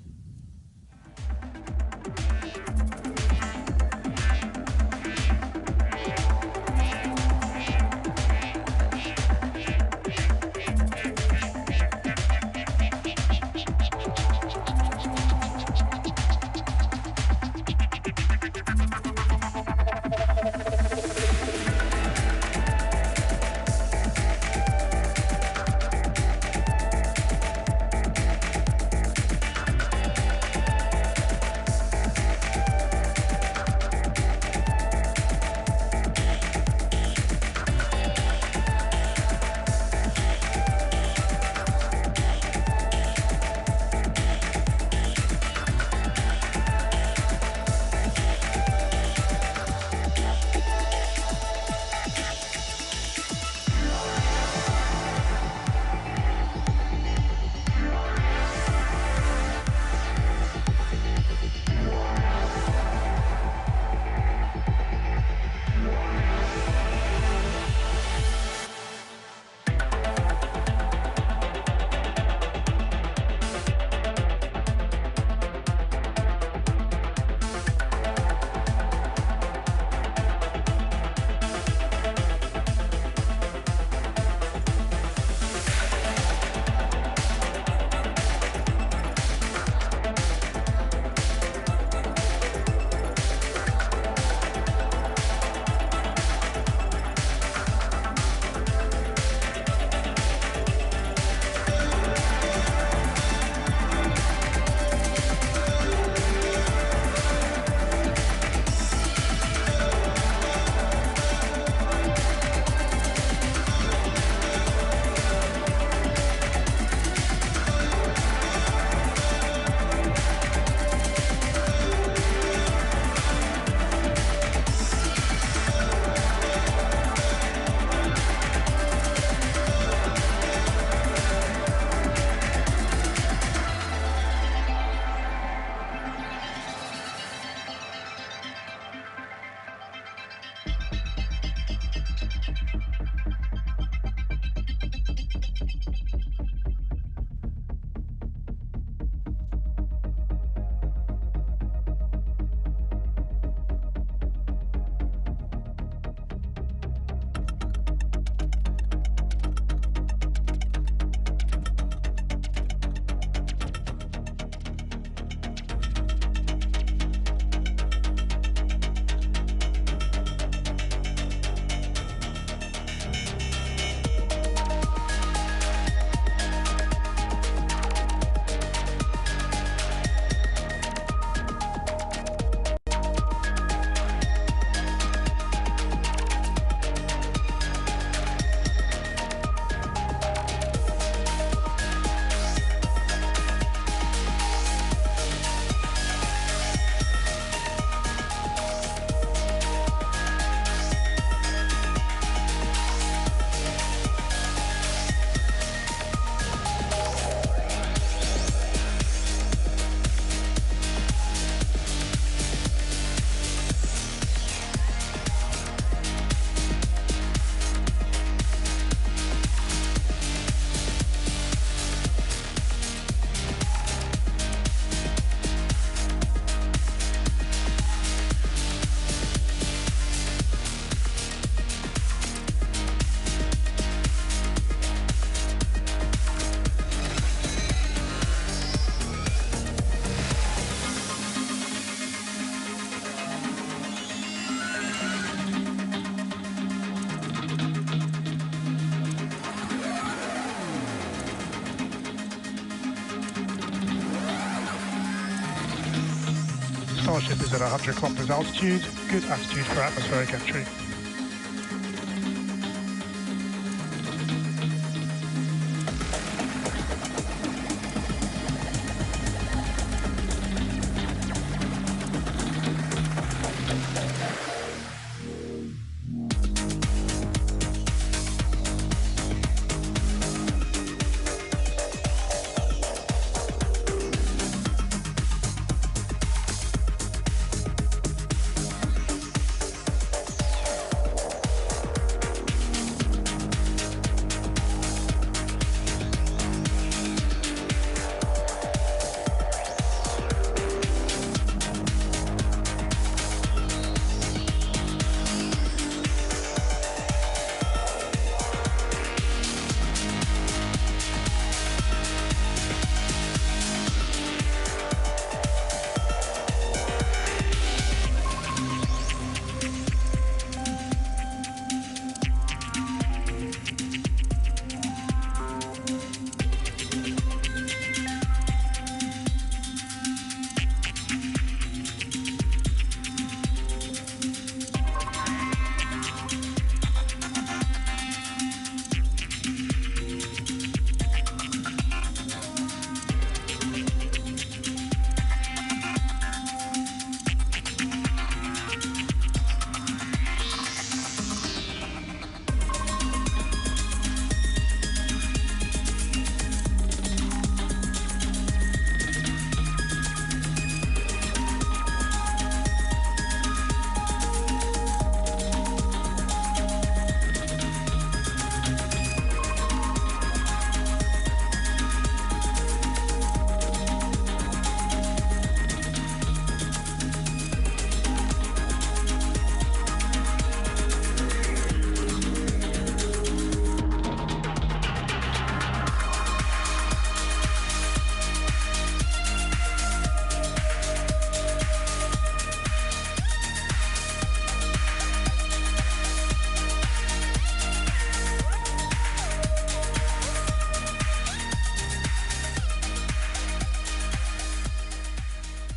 Starship is at 100 kilometers altitude, good attitude for atmospheric entry.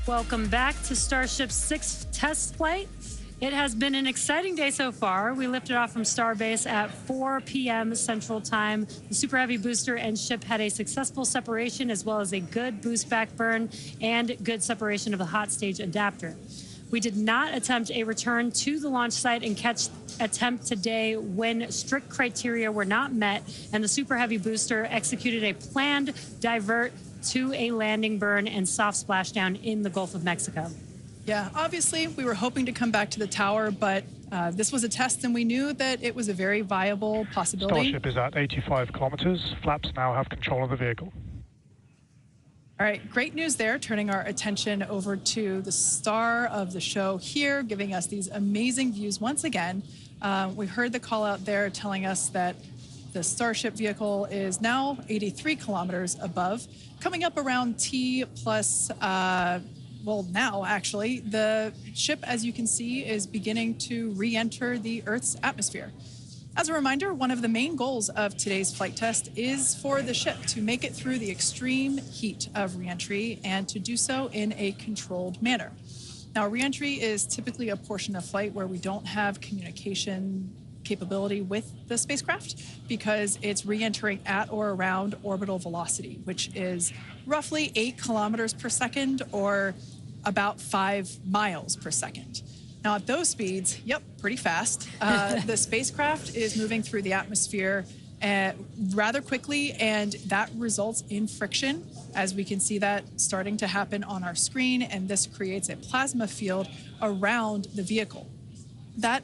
Welcome back to Starship's sixth test flight. It has been an exciting day so far. We lifted off from Starbase at 4 p.m. Central Time. The Super Heavy booster and ship had a successful separation as well as a good boost back burn and good separation of the hot stage adapter. We did not attempt a return to the launch site and catch attempt today when strict criteria were not met and the Super Heavy booster executed a planned divert to a landing burn and soft splashdown in the Gulf of Mexico. Yeah, obviously we were hoping to come back to the tower, but this was a test and we knew that it was a very viable possibility. Starship is at 85 kilometers. Flaps now have control of the vehicle. All right, great news there, turning our attention over to the star of the show here, giving us these amazing views once again. We heard the call out there telling us that the Starship vehicle is now 83 kilometers above, coming up around T plus, well, now actually, the ship, as you can see, is beginning to re-enter the Earth's atmosphere. As a reminder, one of the main goals of today's flight test is for the ship to make it through the extreme heat of re-entry and to do so in a controlled manner. Now, re-entry is typically a portion of flight where we don't have communication capability with the spacecraft because it's re-entering at or around orbital velocity, which is roughly 8 kilometers per second or about 5 miles per second. Now, at those speeds, yep, pretty fast. The spacecraft is moving through the atmosphere rather quickly, and that results in friction, as we can see that starting to happen on our screen, and this creates a plasma field around the vehicle. That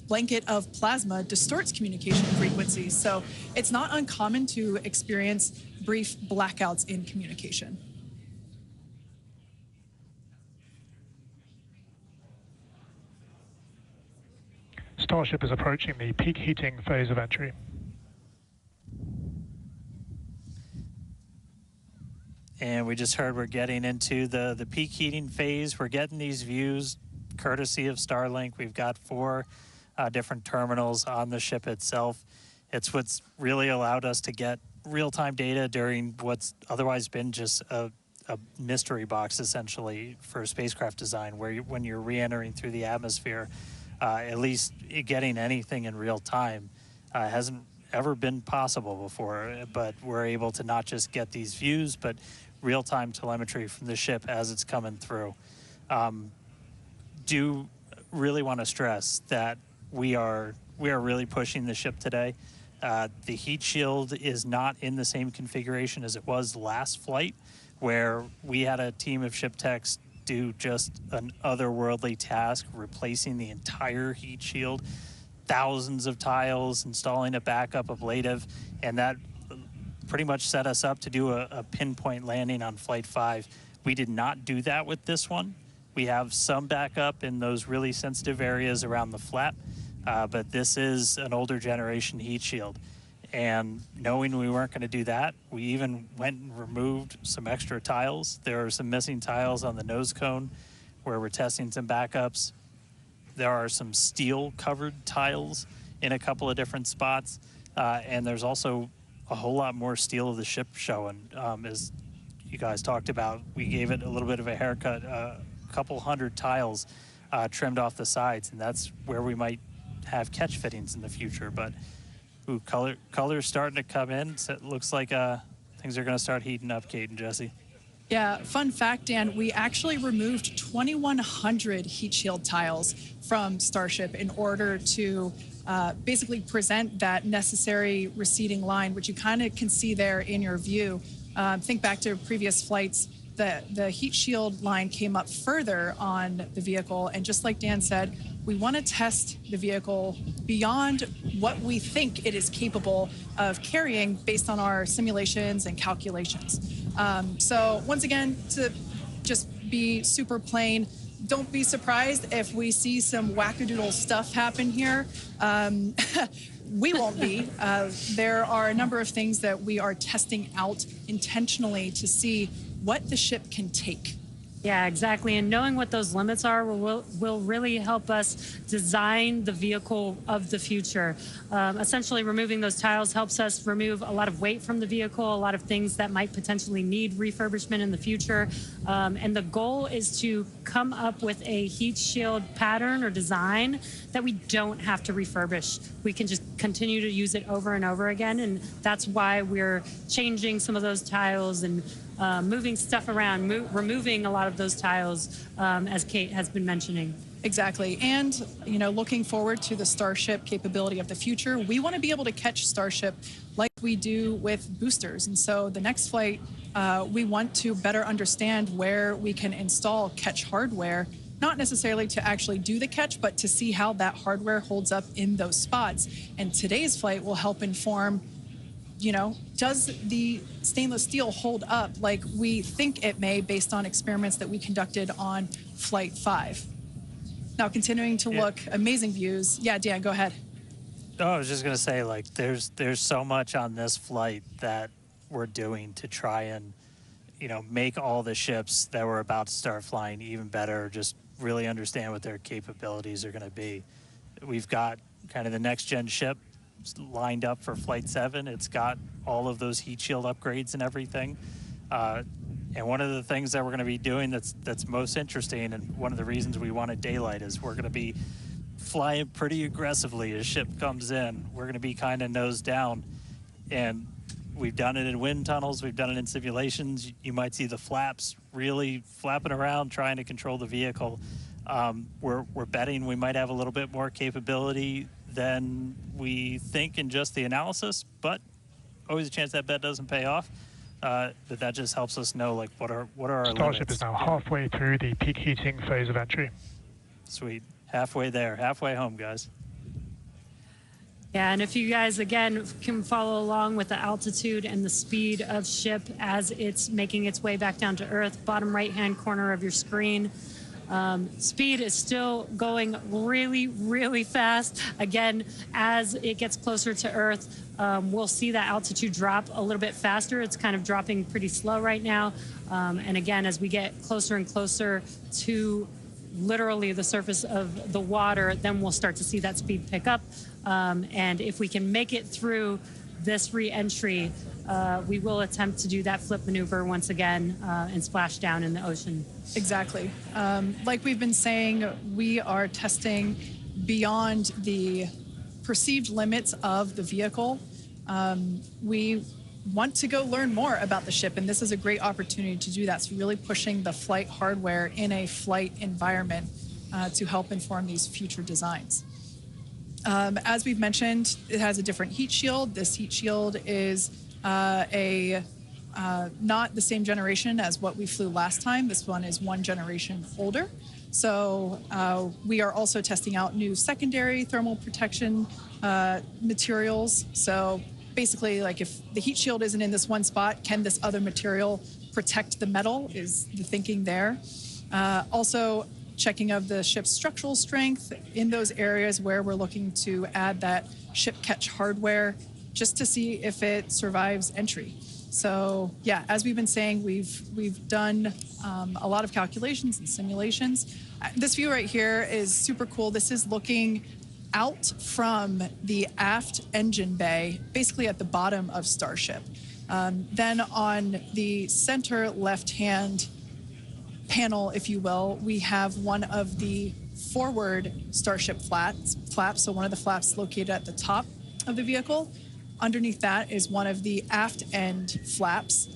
blanket of plasma distorts communication frequencies, so it's not uncommon to experience brief blackouts in communication. Starship is approaching the peak heating phase of entry. And we just heard we're getting into the peak heating phase. We're getting these views courtesy of Starlink. We've got 4 different terminals on the ship itself. It's what's really allowed us to get real-time data during what's otherwise been just a a mystery box essentially for spacecraft design, where when you're re-entering through the atmosphere, at least getting anything in real time hasn't ever been possible before. But we're able to not just get these views, but real-time telemetry from the ship as it's coming through. Do really want to stress that we are really pushing the ship today. The heat shield is not in the same configuration as it was last flight, where we had a team of ship techs do just an otherworldly task, replacing the entire heat shield, thousands of tiles, installing a backup ablative, and that pretty much set us up to do a pinpoint landing on Flight 5. We did not do that with this one. We have some backup in those really sensitive areas around the flap, but this is an older generation heat shield. And knowing we weren't going to do that, we even went and removed some extra tiles. There are some missing tiles on the nose cone where we're testing some backups. There are some steel covered tiles in a couple of different spots. And there's also a whole lot more steel of the ship showing. As you guys talked about, we gave it a little bit of a haircut, a couple hundred tiles trimmed off the sides, and that's where we might have catch fittings in the future. But ooh, color's starting to come in. So it looks like things are going to start heating up, Kate and Jesse. Yeah, fun fact, Dan, we actually removed 2,100 heat shield tiles from Starship in order to basically present that necessary receding line, which you kind of can see there in your view. Think back to previous flights. The heat shield line came up further on the vehicle, and just like Dan said, we want to test the vehicle beyond what we think it is capable of carrying based on our simulations and calculations. So once again, to just be super plain, don't be surprised if we see some wackadoodle stuff happen here. We won't be. There are a number of things that we are testing out intentionally to see what the ship can take. Yeah, exactly. And knowing what those limits are will really help us design the vehicle of the future. Essentially, removing those tiles helps us remove a lot of weight from the vehicle, a lot of things that might potentially need refurbishment in the future. And the goal is to come up with a heat shield pattern or design that we don't have to refurbish. We can just continue to use it over and over again. And that's why we're changing some of those tiles and moving stuff around, removing a lot of those tiles, as Kate has been mentioning. Exactly. And, you know, looking forward to the Starship capability of the future, we want to be able to catch Starship like we do with boosters. And so the next flight, we want to better understand where we can install catch hardware, not necessarily to actually do the catch, but to see how that hardware holds up in those spots. And today's flight will help inform, you know, does the stainless steel hold up like we think it may based on experiments that we conducted on Flight 5? Now, continuing to look, amazing views. Yeah, Dan, go ahead. Oh, I was just going to say, like, there's so much on this flight that we're doing to try and, you know, make all the ships that we're about to start flying even better, just really understand what their capabilities are going to be. We've got kind of the next-gen ship lined up for Flight 7. It's got all of those heat shield upgrades and everything. And one of the things that we're going to be doing that's most interesting, and one of the reasons we wanted daylight, is we're going to be flying pretty aggressively as ship comes in. We're going to be kind of nose down, and we've done it in wind tunnels. We've done it in simulations. You might see the flaps really flapping around trying to control the vehicle. We're betting we might have a little bit more capability than we think in just the analysis, but always a chance that bet doesn't pay off. But that just helps us know, like, what are our Starship limits. is now halfway through the peak heating phase of entry. Sweet. Halfway there. Halfway home, guys. Yeah, and if you guys, again, can follow along with the altitude and the speed of ship as it's making its way back down to Earth, bottom right-hand corner of your screen. Speed is still going really, really fast. Again, as it gets closer to Earth, we'll see that altitude drop a little bit faster. It's kind of dropping pretty slow right now. And again, as we get closer and closer to literally the surface of the water, then we'll start to see that speed pick up. And if we can make it through this re-entry, we will attempt to do that flip maneuver once again and splash down in the ocean. Exactly. Like we've been saying, we are testing beyond the perceived limits of the vehicle. We want to go learn more about the ship, and this is a great opportunity to do that. So really pushing the flight hardware in a flight environment to help inform these future designs. As we've mentioned, it has a different heat shield. This heat shield is not the same generation as what we flew last time. This one is one generation older. So we are also testing out new secondary thermal protection materials. So basically, like if the heat shield isn't in this one spot, can this other material protect the metal is the thinking there. Also checking of the ship's structural strength in those areas where we're looking to add that ship catch hardware just to see if it survives entry. So yeah, as we've been saying, we've done a lot of calculations and simulations. This view right here is super cool. This is looking out from the aft engine bay, basically at the bottom of Starship. Then on the center left-hand panel, if you will, we have one of the forward Starship flaps, so one of the flaps located at the top of the vehicle. Underneath that is one of the aft end flaps,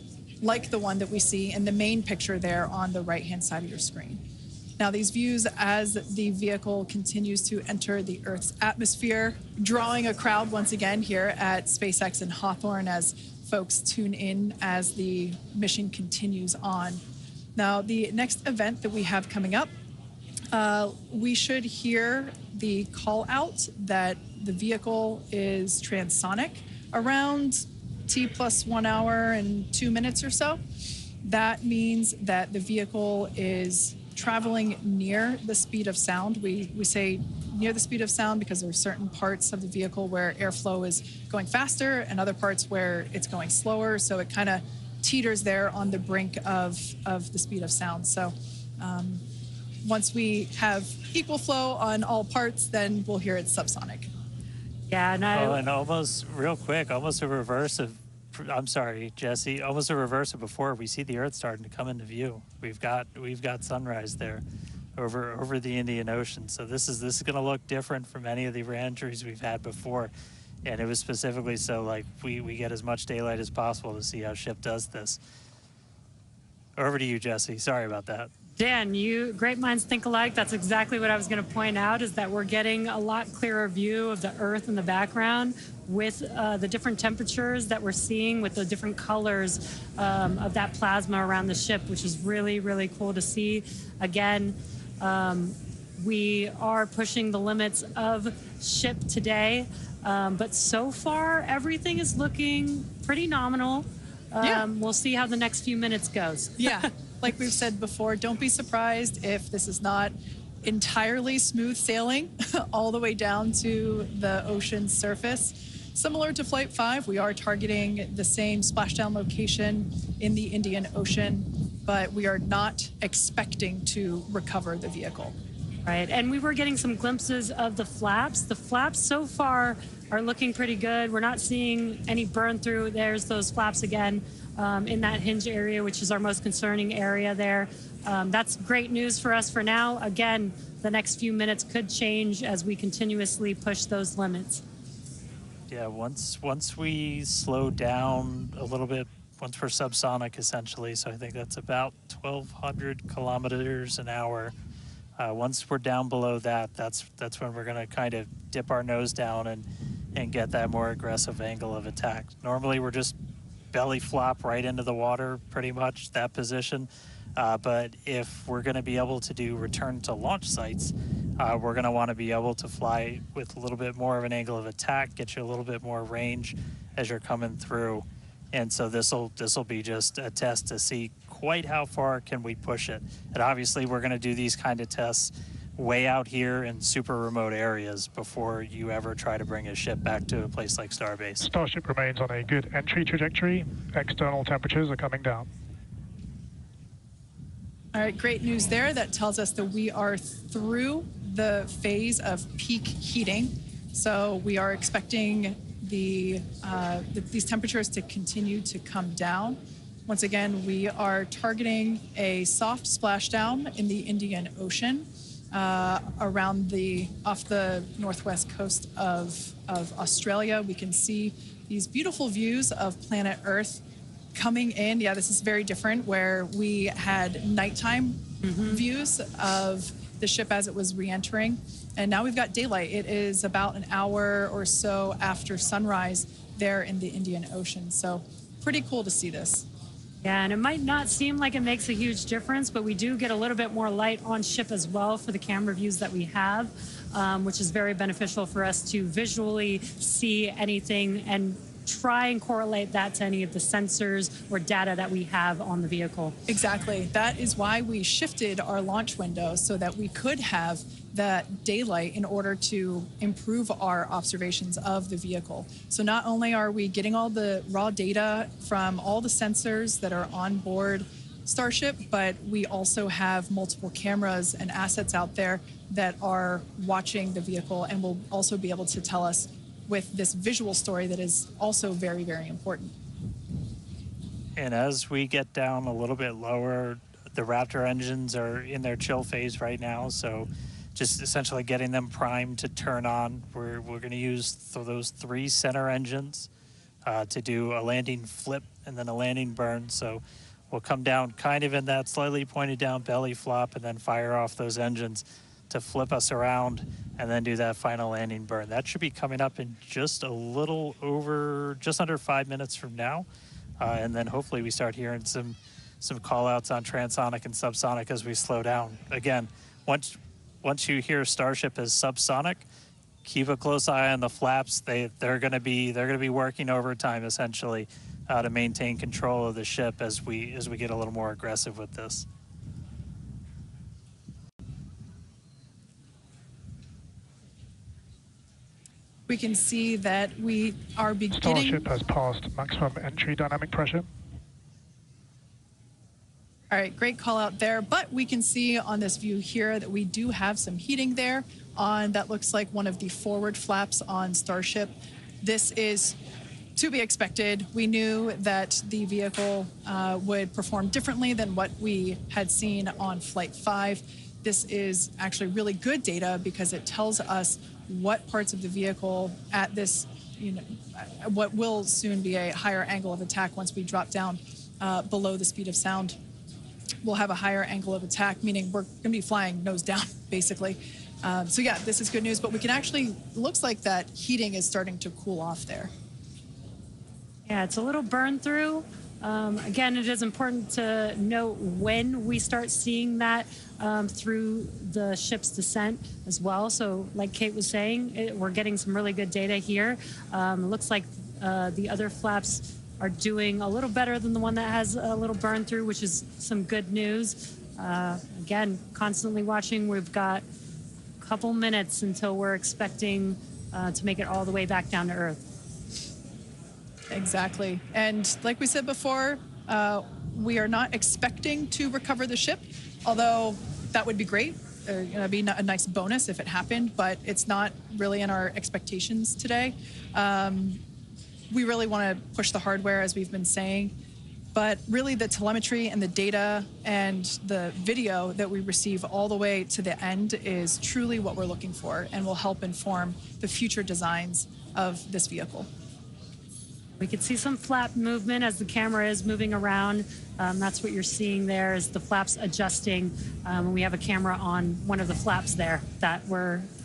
like the one that we see in the main picture there on the right-hand side of your screen. Now, these views as the vehicle continues to enter the Earth's atmosphere, drawing a crowd once again here at SpaceX in Hawthorne as folks tune in as the mission continues on. Now, the next event that we have coming up, we should hear the call out that the vehicle is transonic around T+1 hour and 2 minutes or so. That means that the vehicle is traveling near the speed of sound. We say near the speed of sound because there are certain parts of the vehicle where airflow is going faster and other parts where it's going slower. So it kind of teeters there on the brink of the speed of sound. So once we have equal flow on all parts, then we'll hear it's subsonic. Yeah, and almost real quick, almost a reverse of, I'm sorry, Jesse, almost a reverse of before. We see the Earth starting to come into view. We've got sunrise there over the Indian Ocean. So this is going to look different from any of the re-entries we've had before. And it was specifically so like we get as much daylight as possible to see how ship does this. Over to you, Jesse. Sorry about that. Dan, great minds think alike. That's exactly what I was going to point out, is that we're getting a lot clearer view of the Earth in the background with the different temperatures that we're seeing, with the different colors of that plasma around the ship, which is really, really cool to see. Again, we are pushing the limits of ship today, but so far everything is looking pretty nominal. We'll see how the next few minutes goes. Yeah. Like we've said before, don't be surprised if this is not entirely smooth sailing all the way down to the ocean's surface. Similar to Flight 5, we are targeting the same splashdown location in the Indian Ocean, but we are not expecting to recover the vehicle. Right, and we were getting some glimpses of the flaps. The flaps so far are looking pretty good. We're not seeing any burn through. There's those flaps again. In that hinge area, which is our most concerning area there. That's great news for us for now. Again, the next few minutes could change as we continuously push those limits. Yeah, once we slow down a little bit, once we're subsonic essentially, so I think that's about 1,200 kilometers an hour. Once we're down below that, that's when we're going to kind of dip our nose down and get that more aggressive angle of attack. Normally, we're just belly flop right into the water, pretty much that position. But if we're going to be able to do return to launch sites, we're going to want to be able to fly with a little bit more of an angle of attack, get you a little bit more range as you're coming through. And so this'll be just a test to see quite how far can we push it. And obviously we're going to do these kind of tests way out here in super remote areas before you ever try to bring a ship back to a place like Starbase. Starship remains on a good entry trajectory. External temperatures are coming down. All right, great news there. That tells us that we are through the phase of peak heating. So we are expecting these temperatures to continue to come down. Once again, we are targeting a soft splashdown in the Indian Ocean off the northwest coast of Australia. We can see these beautiful views of planet Earth coming in. Yeah, this is very different, where we had nighttime views of the ship as it was re-entering. And now we've got daylight. It is about an hour or so after sunrise there in the Indian Ocean. So pretty cool to see this. Yeah, and it might not seem like it makes a huge difference, but we do get a little bit more light on ship as well for the camera views that we have, which is very beneficial for us to visually see anything and try and correlate that to any of the sensors or data that we have on the vehicle. Exactly. That is why we shifted our launch window so that we could have that daylight in order to improve our observations of the vehicle. So not only are we getting all the raw data from all the sensors that are on board Starship, but we also have multiple cameras and assets out there that are watching the vehicle and will also be able to tell us with this visual story that is also very, very important. And as we get down a little bit lower, the Raptor engines are in their chill phase right now, so just essentially getting them primed to turn on. We're going to use those 3 center engines to do a landing flip and then a landing burn. So we'll come down kind of in that slightly pointed down belly flop and then fire off those engines to flip us around and then do that final landing burn. That should be coming up in just under 5 minutes from now. And then hopefully we start hearing some call outs on transonic and subsonic as we slow down. Again, once you hear Starship as subsonic, keep a close eye on the flaps. They're going to be working overtime essentially to maintain control of the ship as we get a little more aggressive with this. We can see that we are beginning... Starship has passed maximum entry dynamic pressure. All right, great call out there. But we can see on this view here that we do have some heating there on that looks like one of the forward flaps on Starship. This is to be expected. We knew that the vehicle would perform differently than what we had seen on Flight 5. This is actually really good data because it tells us what parts of the vehicle at this, what will soon be a higher angle of attack once we drop down below the speed of sound. We'll have a higher angle of attack, meaning we're going to be flying nose down, basically. So yeah, this is good news, but we can actually, looks like that heating is starting to cool off there. Yeah, it's a little burn through. Again, it is important to note when we start seeing that through the ship's descent as well. So like Kate was saying, we're getting some really good data here. It looks like the other flaps are doing a little better than the one that has a little burn through, which is some good news. Again, constantly watching. We've got a couple minutes until we're expecting to make it all the way back down to Earth. Exactly. And like we said before, we are not expecting to recover the ship, although that would be great. It'd be a nice bonus if it happened, but it's not really in our expectations today. We really want to push the hardware, as we've been saying, but really the telemetry and the data and the video that we receive all the way to the end is truly what we're looking for and will help inform the future designs of this vehicle. We can see some flap movement as the camera is moving around. That's what you're seeing there is the flaps adjusting. We have a camera on one of the flaps there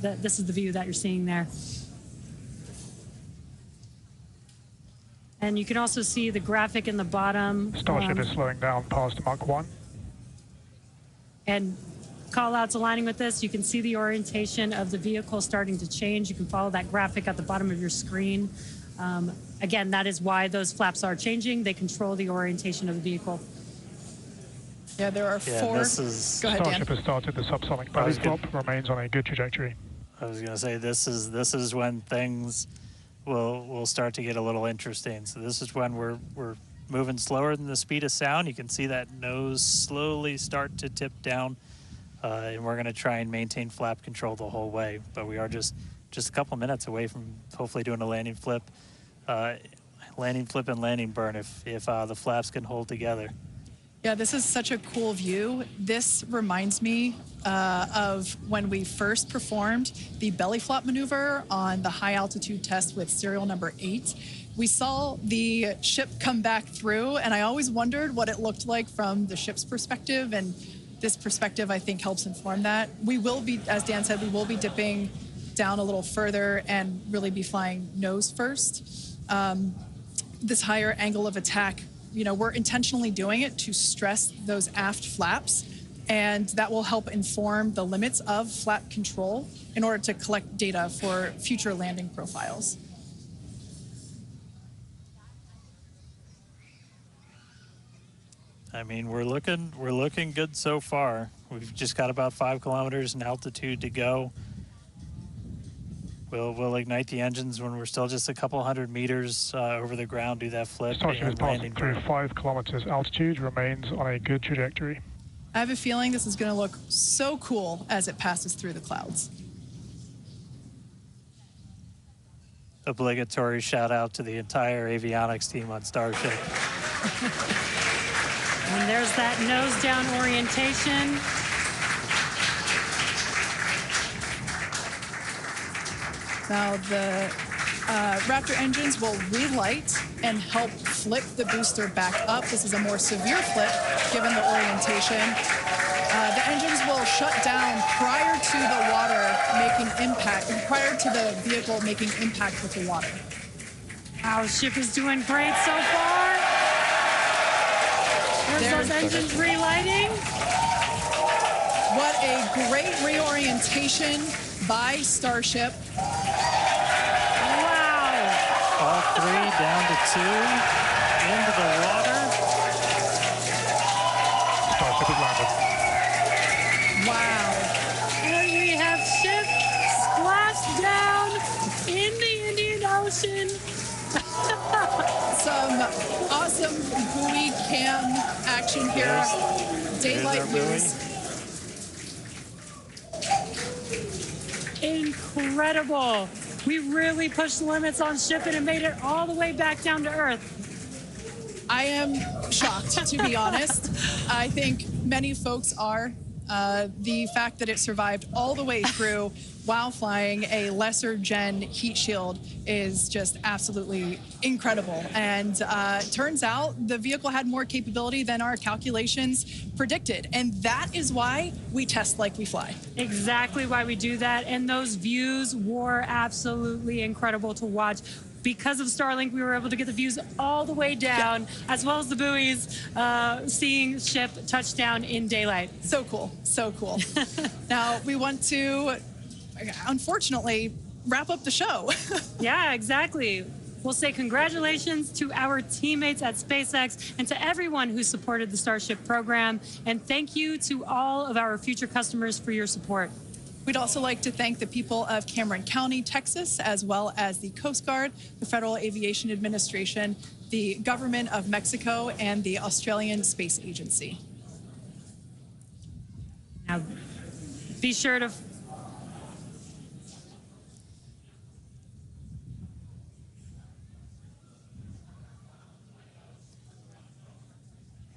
this is the view that you're seeing there. And you can also see the graphic in the bottom. Starship is slowing down past Mach 1. And call outs aligning with this. You can see the orientation of the vehicle starting to change. You can follow that graphic at the bottom of your screen. Again, that is why those flaps are changing. They control the orientation of the vehicle. Yeah, there are 4. Go ahead, Dan. Starship has started the subsonic belly flop, remains on a good trajectory. I was going to say this is when things will start to get a little interesting. So this is when we're moving slower than the speed of sound. You can see that nose slowly start to tip down, and we're going to try and maintain flap control the whole way. But we are just a couple minutes away from hopefully doing a landing flip landing flip and landing burn if the flaps can hold together. Yeah, this is such a cool view. This reminds me of when we first performed the belly flop maneuver on the high altitude test with serial number 8. We saw the ship come back through, and I always wondered what it looked like from the ship's perspective, and this perspective, I think, helps inform that. We will be, as Dan said, we will be dipping down a little further and really be flying nose first. This higher angle of attack, you know, we're intentionally doing it to stress those aft flaps, and that will help inform the limits of flap control in order to collect data for future landing profiles. I mean, we're looking good so far. We've just got about 5 kilometers in altitude to go. We'll ignite the engines when we're still just a couple hundred meters over the ground, do that flip. Starship is and passing landing through burn. 5 kilometers altitude, remains on a good trajectory. I have a feeling this is going to look so cool as it passes through the clouds. Obligatory shout out to the entire avionics team on Starship. And there's that nose down orientation. Now the Raptor engines will relight and help flip the booster back up. This is a more severe flip given the orientation. The engines will shut down prior to the water making impact, prior to the vehicle making impact with the water. Our ship is doing great so far. There's those engines relighting. What a great reorientation by Starship. Wow. All 3 down to 2 into the water. Starship is landed. Wow. And we have ship splashed down in the Indian Ocean. Some awesome buoy cam action here. Daylight There's our views. Incredible. We really pushed the limits on shipping and made it all the way back down to Earth. I am shocked, to be honest. I think many folks are. The fact that it survived all the way through while flying a lesser gen heat shield is just absolutely incredible. And turns out the vehicle had more capability than our calculations predicted. And that is why we test like we fly. Exactly why we do that. And those views were absolutely incredible to watch. Because of Starlink, we were able to get the views all the way down, as well as the buoys, seeing ship touchdown in daylight. So cool, so cool. Now we want to, unfortunately, wrap up the show. Yeah, exactly. We'll say congratulations to our teammates at SpaceX and to everyone who supported the Starship program. And thank you to all of our future customers for your support. We'd also like to thank the people of Cameron County, Texas, as well as the Coast Guard, the Federal Aviation Administration, the Government of Mexico, and the Australian Space Agency. Now, be sure to...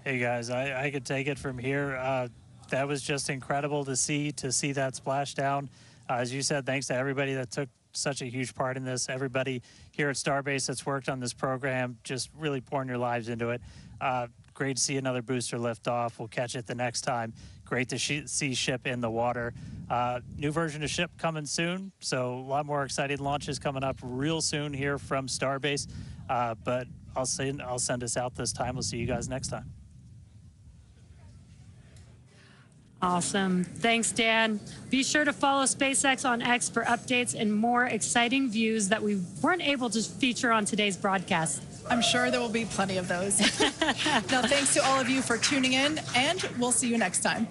Hey guys, I could take it from here. That was just incredible to see that splashdown. As you said, thanks to everybody that took such a huge part in this. Everybody here at Starbase that's worked on this program, just really pouring your lives into it. Great to see another booster lift off. We'll catch it the next time. Great to see ship in the water. New version of ship coming soon, so a lot more exciting launches coming up real soon here from Starbase. But I'll send us out this time. We'll see you guys next time. Awesome. Thanks, Dan. Be sure to follow SpaceX on X for updates and more exciting views that we weren't able to feature on today's broadcast. I'm sure there will be plenty of those. Now, thanks to all of you for tuning in, and we'll see you next time.